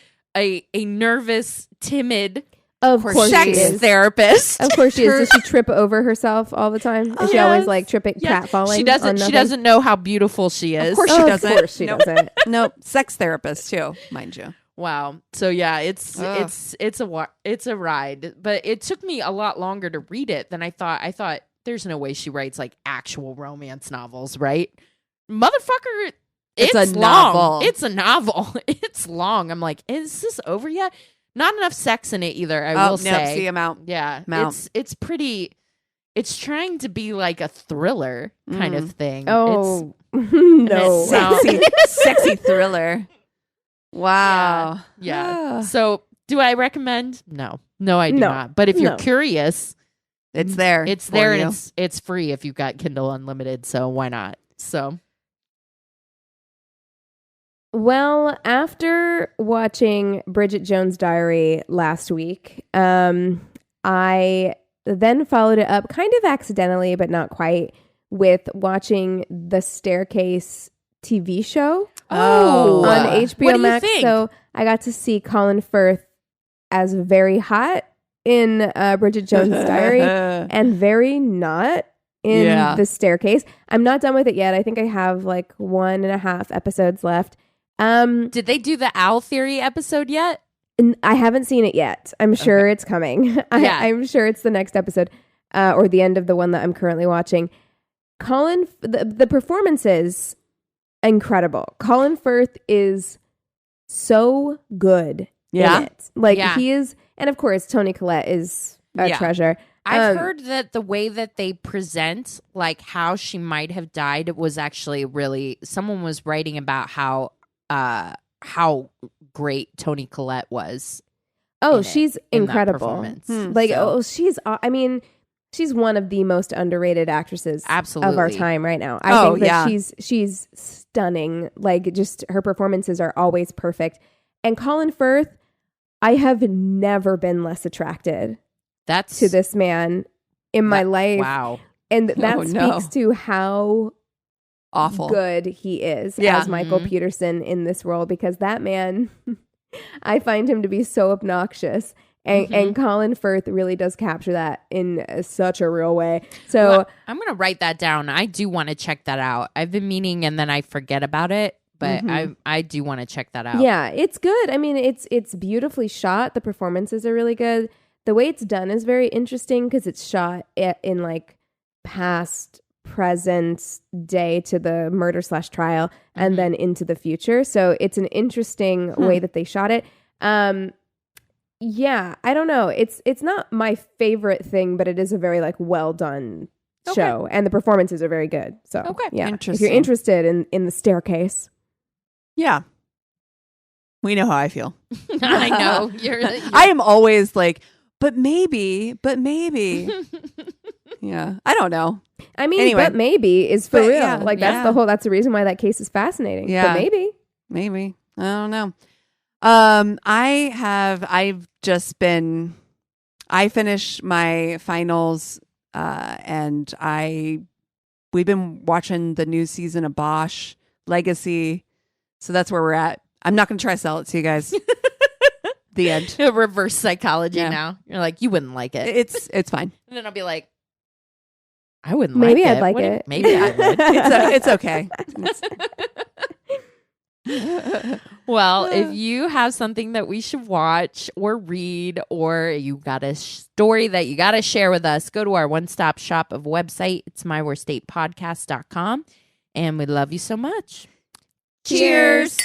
nervous, timid. Of course, sex therapist. Of course she is. Does she trip over herself all the time? Is she always like tripping, catfalling? She doesn't know how beautiful she is. Of course she doesn't. Of course she doesn't. Nope. Sex therapist too, mind you. Wow. So yeah, it's a ride, but it took me a lot longer to read it than I thought. I thought there's no way she writes like actual romance novels, right? Motherfucker, it's a long. Novel. It's a novel. It's long. I'm like, is this over yet? Not enough sex in it either. I will say. See, I'm out. Yeah, it's pretty. It's trying to be like a thriller kind of thing. Oh no, sexy thriller. Wow. Yeah. So, do I recommend? No, I do not. But if you're curious, it's there. It's there, and it's free if you've got Kindle Unlimited. So why not? So. Well, after watching Bridget Jones' Diary last week, I then followed it up kind of accidentally, but not quite, with watching the Staircase TV show on HBO Max. So I got to see Colin Firth as very hot in Bridget Jones' Diary and very not in the Staircase. I'm not done with it yet. I think I have like 1.5 episodes left. Did they do the Owl Theory episode yet? I haven't seen it yet. I'm sure it's coming. I'm sure it's the next episode or the end of the one that I'm currently watching. The performances, incredible. Colin Firth is so good in it. Like he is, and of course Toni Collette is a treasure. I've heard that the way that they present, like how she might have died, was actually really. Someone was writing about how great Toni Collette was. Oh, she's incredible. She's one of the most underrated actresses of our time right now. I think that she's stunning. Like, just her performances are always perfect. And Colin Firth, I have never been less attracted to this man in my life. Wow. And that speaks to how awful good he is as Michael Peterson in this role, because that man, I find him to be so obnoxious. And Colin Firth really does capture that in such a real way. So I'm going to write that down. I do want to check that out. I've been meaning, and then I forget about it, but I do want to check that out. Yeah, it's good. I mean, it's beautifully shot. The performances are really good. The way it's done is very interesting because it's shot in like past, present day to the murder/trial and then into the future. So it's an interesting way that they shot it. Yeah, I don't know. It's not my favorite thing, but it is a very like well done show, and the performances are very good. So yeah, if you're interested in the Staircase, we know how I feel. I know I am always like, but maybe. Yeah, I don't know. I mean, anyway. But maybe is for real. Yeah, like that's the reation why that case is fascinating. Yeah, but maybe I don't know. I finished my finals, and we've been watching the new season of Bosch Legacy. So that's where we're at. I'm not going to try to sell it to you guys. The end. Reverse psychology now. You're like, you wouldn't like it. It's fine. And then I'll be like, I wouldn't maybe like I'd like it. Maybe I would. It's okay. Well, if you have something that we should watch or read, or you got a story that you got to share with us, go to our one-stop shop of website. It's myworstdatepodcast.com. And we love you so much. Cheers.